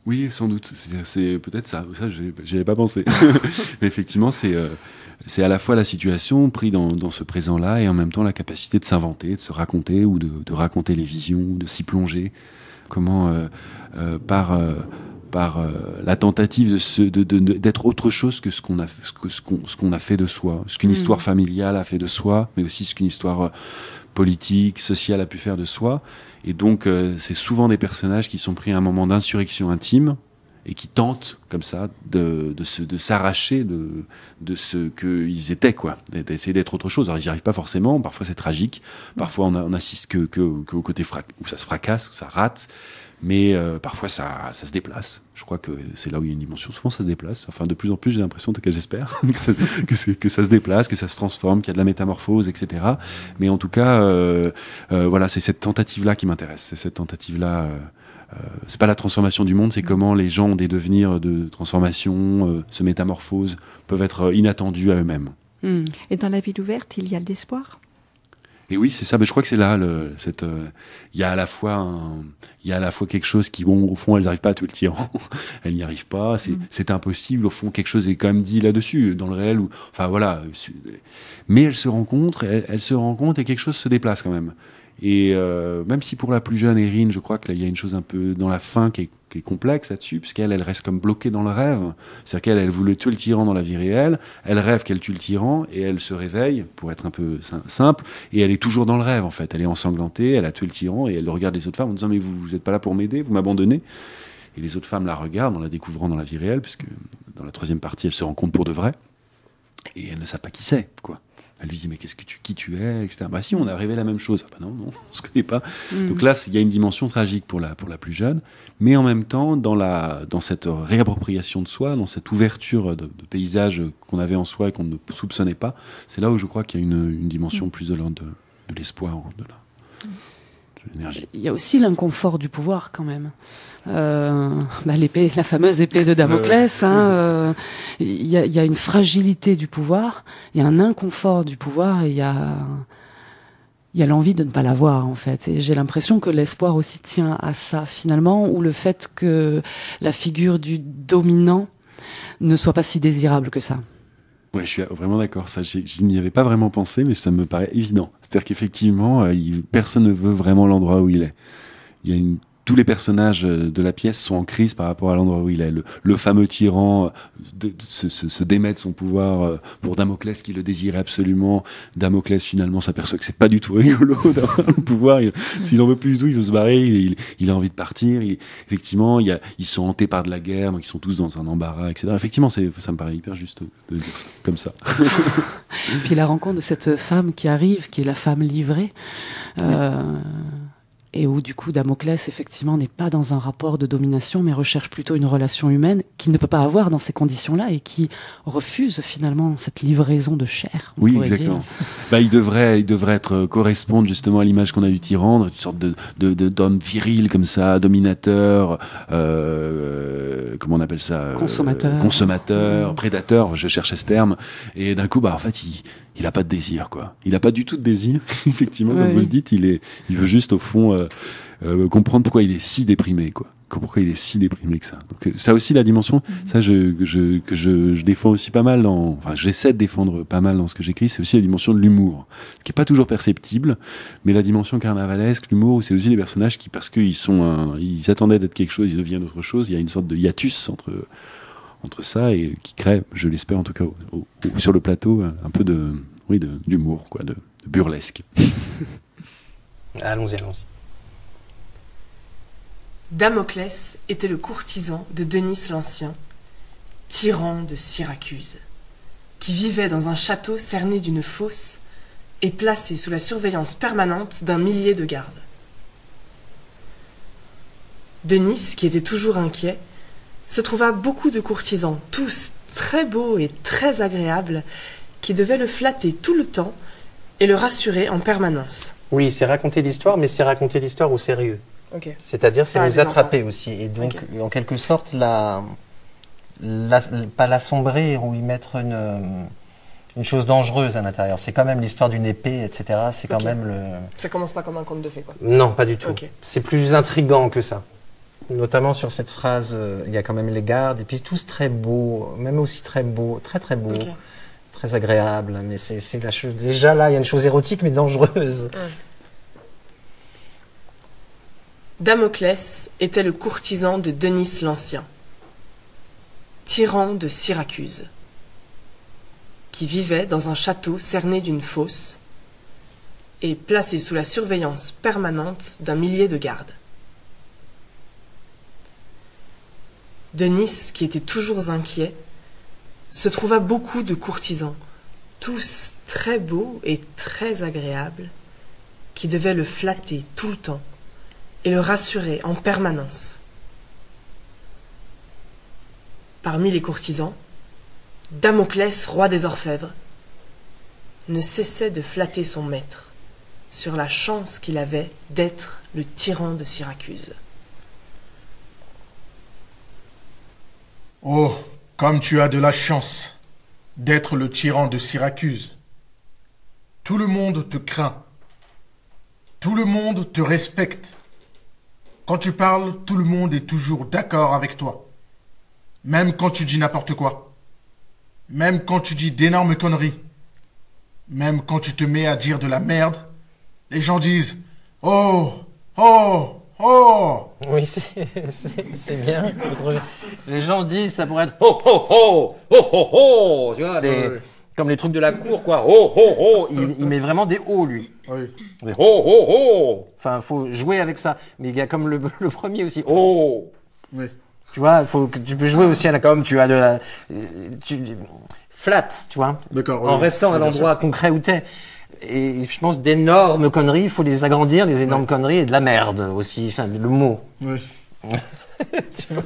Oui, sans doute. C'est peut-être ça. Ça, j'y avais pas pensé. Mais effectivement, c'est à la fois la situation prise dans ce présent-là et en même temps la capacité de s'inventer, de se raconter ou de raconter les visions, de s'y plonger. Comment, par la tentative d'être autre chose que ce qu'on a fait de soi, ce qu'une histoire familiale a fait de soi, mais aussi ce qu'une histoire politique, sociale a pu faire de soi. Et donc, c'est souvent des personnages qui sont pris à un moment d'insurrection intime et qui tentent, comme ça, de s'arracher de ce qu'ils étaient, quoi. D'essayer d'être autre chose. Alors, ils n'y arrivent pas forcément. Parfois, c'est tragique. Parfois, on assiste qu'au côté où ça se fracasse, où ça rate. Mais parfois ça se déplace. Je crois que c'est là où il y a une dimension. Souvent ça se déplace. Enfin, de plus en plus, j'ai l'impression, en tout cas j'espère, que ça se déplace, que ça se transforme, qu'il y a de la métamorphose, etc. Mais en tout cas, voilà, c'est cette tentative-là qui m'intéresse. C'est cette tentative-là. C'est pas la transformation du monde, c'est comment les gens ont des devenirs de transformation, se métamorphosent, peuvent être inattendus à eux-mêmes. Et dans la ville ouverte, il y a de l'espoir. Et oui, c'est ça. Mais je crois que c'est là, il y a à la fois quelque chose qui, bon, au fond, elles n'arrivent pas à tout le tyran. Elles n'y arrivent pas. C'est impossible. Au fond, quelque chose est quand même dit là-dessus, dans le réel. Enfin, voilà. Mais elles se rencontrent, et quelque chose se déplace quand même. Et même si pour la plus jeune Erin, je crois qu'il y a une chose un peu dans la fin qui est complexe là-dessus, puisqu'elle reste comme bloquée dans le rêve. C'est-à-dire qu'elle voulait tuer le tyran dans la vie réelle, elle rêve qu'elle tue le tyran, et elle se réveille, pour être un peu simple, et elle est toujours dans le rêve, en fait. Elle est ensanglantée, elle a tué le tyran, et elle regarde les autres femmes en disant « Mais vous n'êtes pas là pour m'aider, vous m'abandonnez ?» Et les autres femmes la regardent en la découvrant dans la vie réelle, puisque dans la troisième partie, elle se rend compte pour de vrai, et elle ne sait pas qui c'est, quoi. Elle lui dit mais qui tu es, etc. Bah si, on a rêvé la même chose. Ah bah non, on se connaît pas. Donc là, il y a une dimension tragique pour la plus jeune, mais en même temps, dans cette réappropriation de soi, dans cette ouverture de paysage qu'on avait en soi et qu'on ne soupçonnait pas, c'est là où je crois qu'il y a une dimension plus de l'espoir, de l'énergie. Il y a aussi l'inconfort du pouvoir quand même. La fameuse épée de Damoclès. Il y a une fragilité du pouvoir, il y a un inconfort du pouvoir, et il y a l'envie de ne pas l'avoir en fait. Et j'ai l'impression que l'espoir aussi tient à ça finalement, ou le fait que la figure du dominant ne soit pas si désirable que ça. Ouais, je suis vraiment d'accord. Ça, je n'y avais pas vraiment pensé, mais ça me paraît évident. C'est-à-dire qu'effectivement, personne ne veut vraiment l'endroit où il est. Tous les personnages de la pièce sont en crise par rapport à l'endroit où il est. Le fameux tyran se démet de son pouvoir pour Damoclès qui le désirait absolument. Damoclès finalement s'aperçoit que c'est pas du tout rigolo d'avoir le pouvoir. S'il en veut plus du tout, il veut se barrer. Il a envie de partir. Effectivement, ils sont hantés par de la guerre, donc ils sont tous dans un embarras, etc. Effectivement, ça me paraît hyper juste de dire ça comme ça. Puis la rencontre de cette femme qui arrive, qui est la femme livrée. Et où du coup Damoclès effectivement n'est pas dans un rapport de domination, mais recherche plutôt une relation humaine qu'il ne peut pas avoir dans ces conditions-là, et qui refuse finalement cette livraison de chair. Oui, exactement. Il devrait correspondre justement à l'image qu'on a du tyran, une sorte d'homme viril comme ça, dominateur, comment on appelle ça, consommateur, prédateur. Je cherchais ce terme. Et d'un coup, en fait, il a pas de désir, quoi. Il a pas du tout de désir. Effectivement, comme vous le dites, il veut juste au fond comprendre pourquoi il est si déprimé, quoi. Pourquoi il est si déprimé que ça. Donc ça aussi, la dimension, ça que je défends aussi pas mal j'essaie de défendre pas mal dans ce que j'écris, c'est aussi la dimension de l'humour, qui est pas toujours perceptible, mais la dimension carnavalesque, l'humour, c'est aussi des personnages qui, parce qu'ils ils attendaient d'être quelque chose, ils deviennent autre chose. Il y a une sorte de hiatus entre ça, et qui crée, je l'espère en tout cas, sur le plateau, un peu d'humour, quoi, de burlesque. Allons-y. Damoclès était le courtisan de Denis l'Ancien, tyran de Syracuse, qui vivait dans un château cerné d'une fosse et placé sous la surveillance permanente d'un millier de gardes. Denis, qui était toujours inquiet, se trouva beaucoup de courtisans, tous très beaux et très agréables, qui devaient le flatter tout le temps et le rassurer en permanence. Oui, c'est raconter l'histoire, mais c'est raconter l'histoire au sérieux. Okay. C'est-à-dire, c'est nous attraper aussi. Et donc, en quelque sorte, pas l'assombrir ou y mettre une chose dangereuse à l'intérieur. C'est quand même l'histoire d'une épée, etc. C'est quand même le... Ça commence pas comme un conte de fées, quoi. Non, pas du tout. C'est plus intriguant que ça. Notamment sur cette phrase, il y a quand même les gardes, et puis tous très beaux, même aussi très beaux, très très beaux, très agréables. Mais c'est la chose. Déjà là, il y a une chose érotique mais dangereuse. Damoclès était le courtisan de Denis l'Ancien, tyran de Syracuse, qui vivait dans un château cerné d'une fosse et placé sous la surveillance permanente d'un millier de gardes. Denis, qui était toujours inquiet, se trouva beaucoup de courtisans, tous très beaux et très agréables, qui devaient le flatter tout le temps et le rassuraient en permanence. Parmi les courtisans, Damoclès, roi des orfèvres, ne cessait de flatter son maître sur la chance qu'il avait d'être le tyran de Syracuse. Oh, comme tu as de la chance d'être le tyran de Syracuse. Tout le monde te craint. Tout le monde te respecte. Quand tu parles, tout le monde est toujours d'accord avec toi. Même quand tu dis n'importe quoi. Même quand tu dis d'énormes conneries. Même quand tu te mets à dire de la merde, les gens disent « Oh, oh, oh !» Oui, c'est bien. Les gens disent, ça pourrait être « Oh, oh, oh, oh, oh, oh !» Tu vois, comme les trucs de la cour, quoi. « Oh, oh, oh !» Il met vraiment des « oh », lui. Oui. Des « Oh, oh, oh !» Enfin, faut jouer avec ça. Mais il y a comme le premier aussi. « Oh !» Oui. Tu vois, tu peux jouer aussi à la com, tu as de la... flat, tu vois. D'accord. En restant à l'endroit concret où t'es. Et je pense d'énormes conneries, il faut les agrandir, les énormes conneries, et de la merde aussi, enfin, le mot. Oui. Tu vois,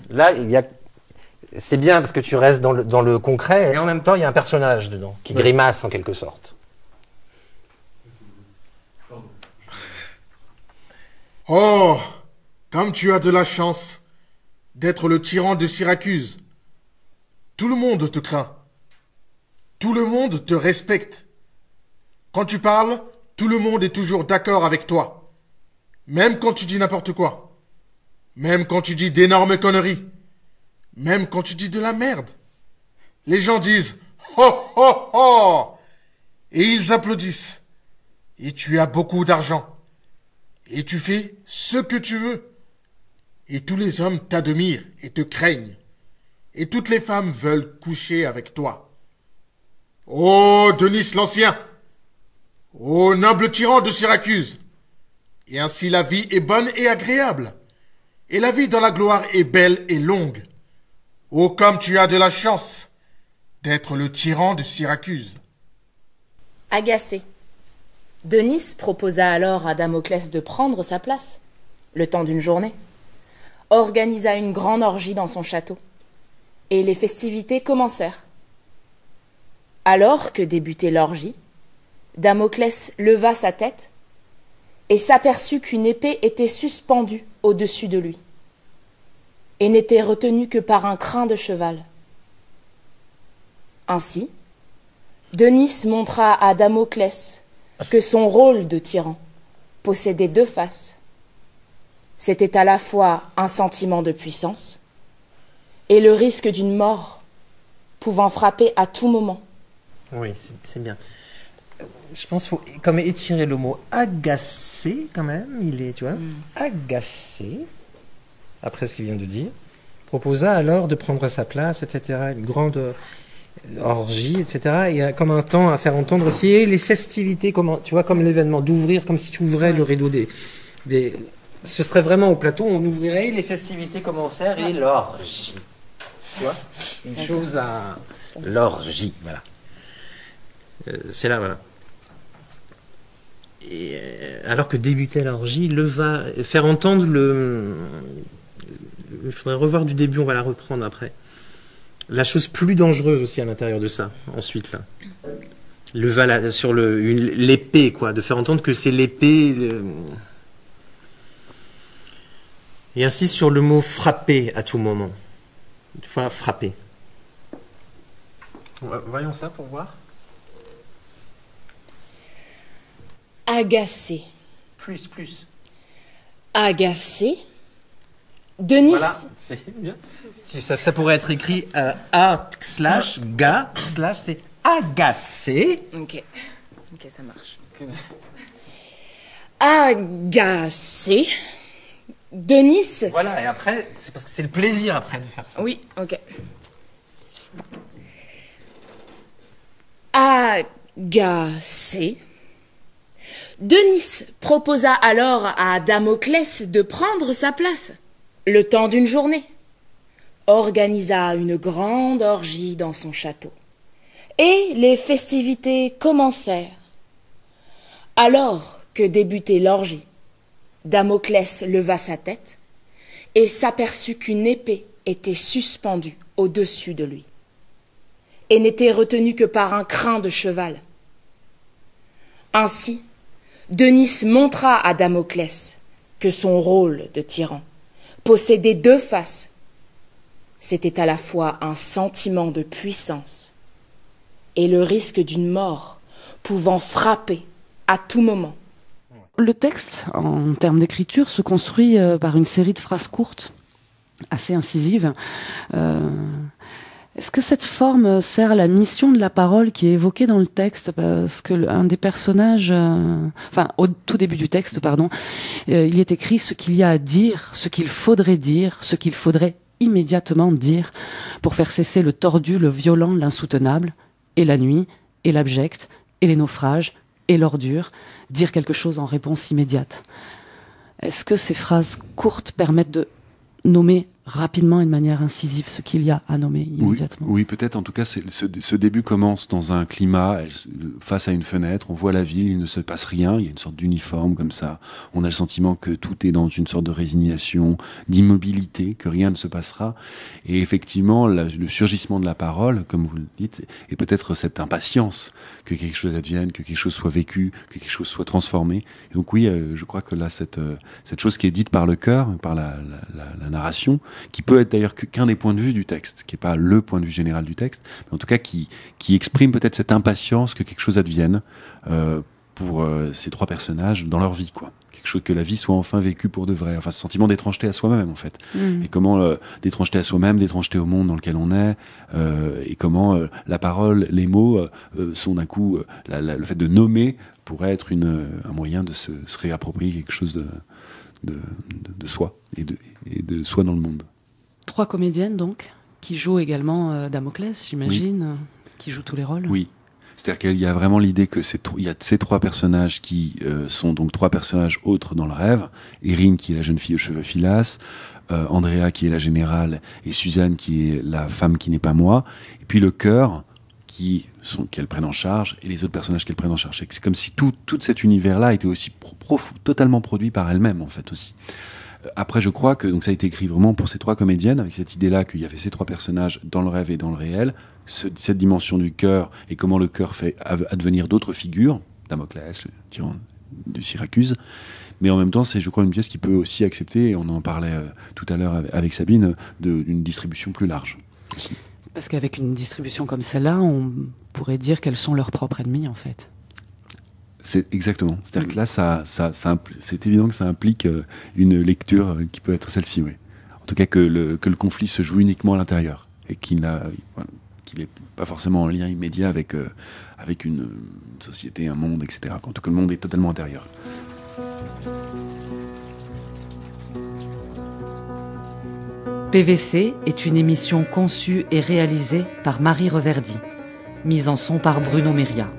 là, c'est bien parce que tu restes dans le concret, et en même temps, il y a un personnage dedans, qui grimace en quelque sorte. Oh, comme tu as de la chance d'être le tyran de Syracuse. Tout le monde te craint. Tout le monde te respecte. Quand tu parles, tout le monde est toujours d'accord avec toi. Même quand tu dis n'importe quoi. Même quand tu dis d'énormes conneries. Même quand tu dis de la merde. Les gens disent « Oh, oh, oh !» et ils applaudissent. Et tu as beaucoup d'argent. Et tu fais ce que tu veux. Et tous les hommes t'admirent et te craignent. Et toutes les femmes veulent coucher avec toi. Ô Denis l'Ancien! Ô noble tyran de Syracuse! Et ainsi la vie est bonne et agréable. Et la vie dans la gloire est belle et longue. Oh, comme tu as de la chance d'être le tyran de Syracuse. Agacé, Denis proposa alors à Damoclès de prendre sa place, le temps d'une journée, organisa une grande orgie dans son château, et les festivités commencèrent. Alors que débutait l'orgie, Damoclès leva sa tête et s'aperçut qu'une épée était suspendue au-dessus de lui, et n'était retenue que par un crin de cheval. Ainsi, Denis montra à Damoclès que son rôle de tyran possédait deux faces. C'était à la fois un sentiment de puissance et le risque d'une mort pouvant frapper à tout moment. Oui, c'est bien. Je pense qu'il faut comme étirer le mot agacé quand même. Il est, tu vois, agacé, après ce qu'il vient de dire, proposa alors de prendre sa place, etc. Une grande orgie, etc. Et comme un temps à faire entendre aussi les festivités, comme, tu vois, comme l'événement, d'ouvrir, comme si tu ouvrais le rideau des... Ce serait vraiment au plateau, on ouvrirait, les festivités commencèrent et l'orgie. Tu vois, une chose à... L'orgie, voilà. C'est là, voilà. Et, alors que débutait l'orgie, faire entendre il faudrait revoir du début, on va la reprendre après. La chose plus dangereuse aussi à l'intérieur de ça, ensuite, là. Sur l'épée, quoi, de faire entendre que c'est l'épée... Et ainsi sur le mot frapper à tout moment. Une fois frapper. Voyons ça pour voir. Agacé. Plus. Agacé. Denis. Voilà, c'est bien. Ça pourrait être écrit A/G/, c'est agacé. Ok, ça marche. Agacé. Denis. Voilà, et après, c'est parce que c'est le plaisir après de faire ça. Oui, ok. Agacé. Denis proposa alors à Damoclès de prendre sa place, le temps d'une journée, organisa une grande orgie dans son château, et les festivités commencèrent. Alors que débutait l'orgie, Damoclès leva sa tête et s'aperçut qu'une épée était suspendue au-dessus de lui et n'était retenue que par un crin de cheval. Ainsi, Denis montra à Damoclès que son rôle de tyran possédait deux faces. C'était à la fois un sentiment de puissance et le risque d'une mort pouvant frapper à tout moment. Le texte, en termes d'écriture, se construit par une série de phrases courtes, assez incisives. Est-ce que cette forme sert à la mission de la parole qui est évoquée dans le texte? Parce que un des personnages, au tout début du texte, il est écrit ce qu'il y a à dire, ce qu'il faudrait dire, ce qu'il faudrait immédiatement dire pour faire cesser le tordu, le violent, l'insoutenable, et la nuit, et l'abject, et les naufrages, et l'ordure, dire quelque chose en réponse immédiate. Est-ce que ces phrases courtes permettent de nommer rapidement et de manière incisive ce qu'il y a à nommer immédiatement? Oui, peut-être. En tout cas, ce début commence dans un climat, face à une fenêtre, on voit la ville, il ne se passe rien, il y a une sorte d'uniforme comme ça, on a le sentiment que tout est dans une sorte de résignation, d'immobilité, que rien ne se passera. Et effectivement, le surgissement de la parole, comme vous le dites, est peut-être cette impatience que quelque chose advienne, que quelque chose soit vécu, que quelque chose soit transformé. Et donc oui, je crois que là, cette chose qui est dite par le cœur, par la narration, qui peut être d'ailleurs qu'un des points de vue du texte, qui n'est pas le point de vue général du texte, mais en tout cas qui exprime peut-être cette impatience que quelque chose advienne pour ces trois personnages dans leur vie, quoi. Quelque chose, que la vie soit enfin vécue pour de vrai, enfin ce sentiment d'étrangeté à soi-même en fait. Et comment d'étrangeté à soi-même, d'étrangeté au monde dans lequel on est, et comment la parole, les mots sont d'un coup, le fait de nommer pourrait être un moyen de se réapproprier quelque chose de soi et de soi dans le monde. Trois comédiennes donc, qui jouent également Damoclès, j'imagine, qui jouent tous les rôles. Oui, c'est-à-dire qu'il y a vraiment l'idée que il y a ces trois personnages qui sont donc trois personnages autres dans le rêve. Erin qui est la jeune fille aux cheveux filasses, Andrea qui est la générale et Suzanne qui est la femme qui n'est pas moi. Et puis le chœur qu'elles prennent en charge et les autres personnages qu'elles prennent en charge. C'est comme si tout cet univers-là était aussi totalement produit par elles-mêmes en fait aussi. Après, je crois que donc ça a été écrit vraiment pour ces trois comédiennes, avec cette idée-là qu'il y avait ces trois personnages dans le rêve et dans le réel, cette dimension du cœur et comment le cœur fait advenir d'autres figures, Damoclès, le tyran de Syracuse. Mais en même temps, c'est, je crois, une pièce qui peut aussi accepter, et on en parlait tout à l'heure avec Sabine, d'une distribution plus large aussi. Parce qu'avec une distribution comme celle-là, on pourrait dire qu'elles sont leurs propres ennemis, en fait. C'est exactement. C'est-à-dire que là, c'est évident que ça implique une lecture qui peut être celle-ci, oui. En tout cas, que le conflit se joue uniquement à l'intérieur et qu'il n'est pas forcément en lien immédiat avec une société, un monde, etc. En tout cas, le monde est totalement intérieur. PVC est une émission conçue et réalisée par Marie Reverdy, mise en son par Bruno Méria.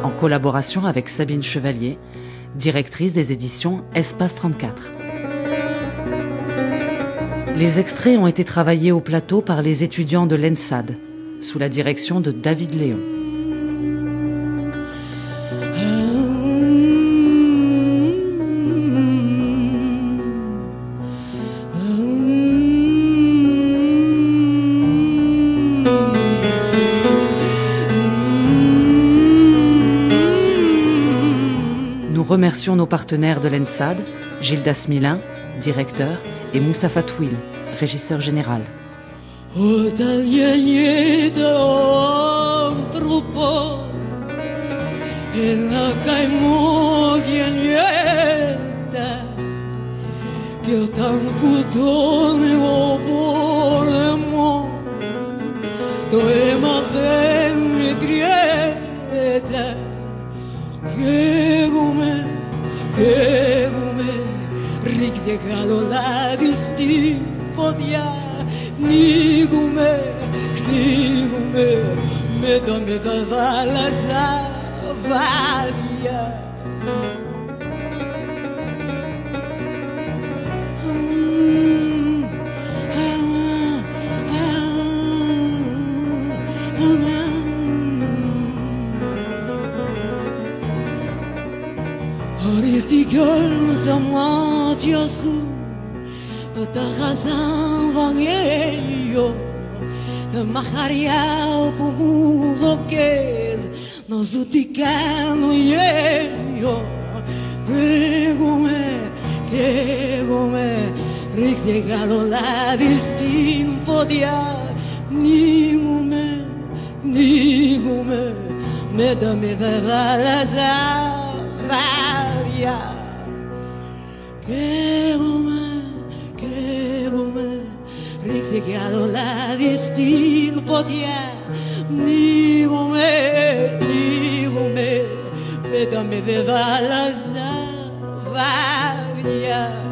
En collaboration avec Sabine Chevalier, directrice des éditions Espace 34. Les extraits ont été travaillés au plateau par les étudiants de l'ENSAD, sous la direction de David Léon. Nous remercions nos partenaires de l'ENSAD, Gildas Milin, directeur, et Moustapha Touil, régisseur général. Jesu toda razão evangelho de Maharial por mundo que nos uticano ello pregome que gome regalo la distinto dia ningume me da me da la varia que gome regalo la distinto dia ningume me da me da la varia.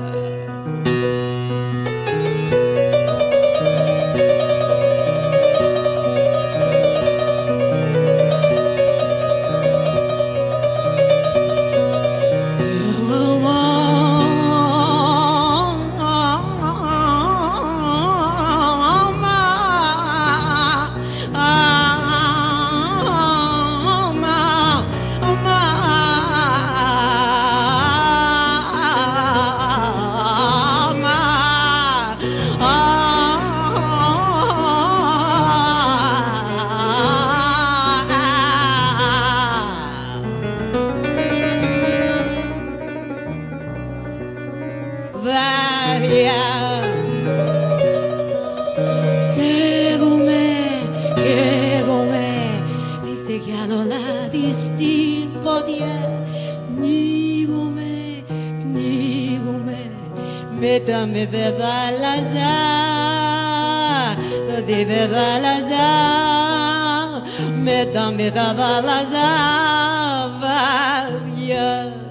Me verra lazar, de verra lazar, me dá lazar, varia.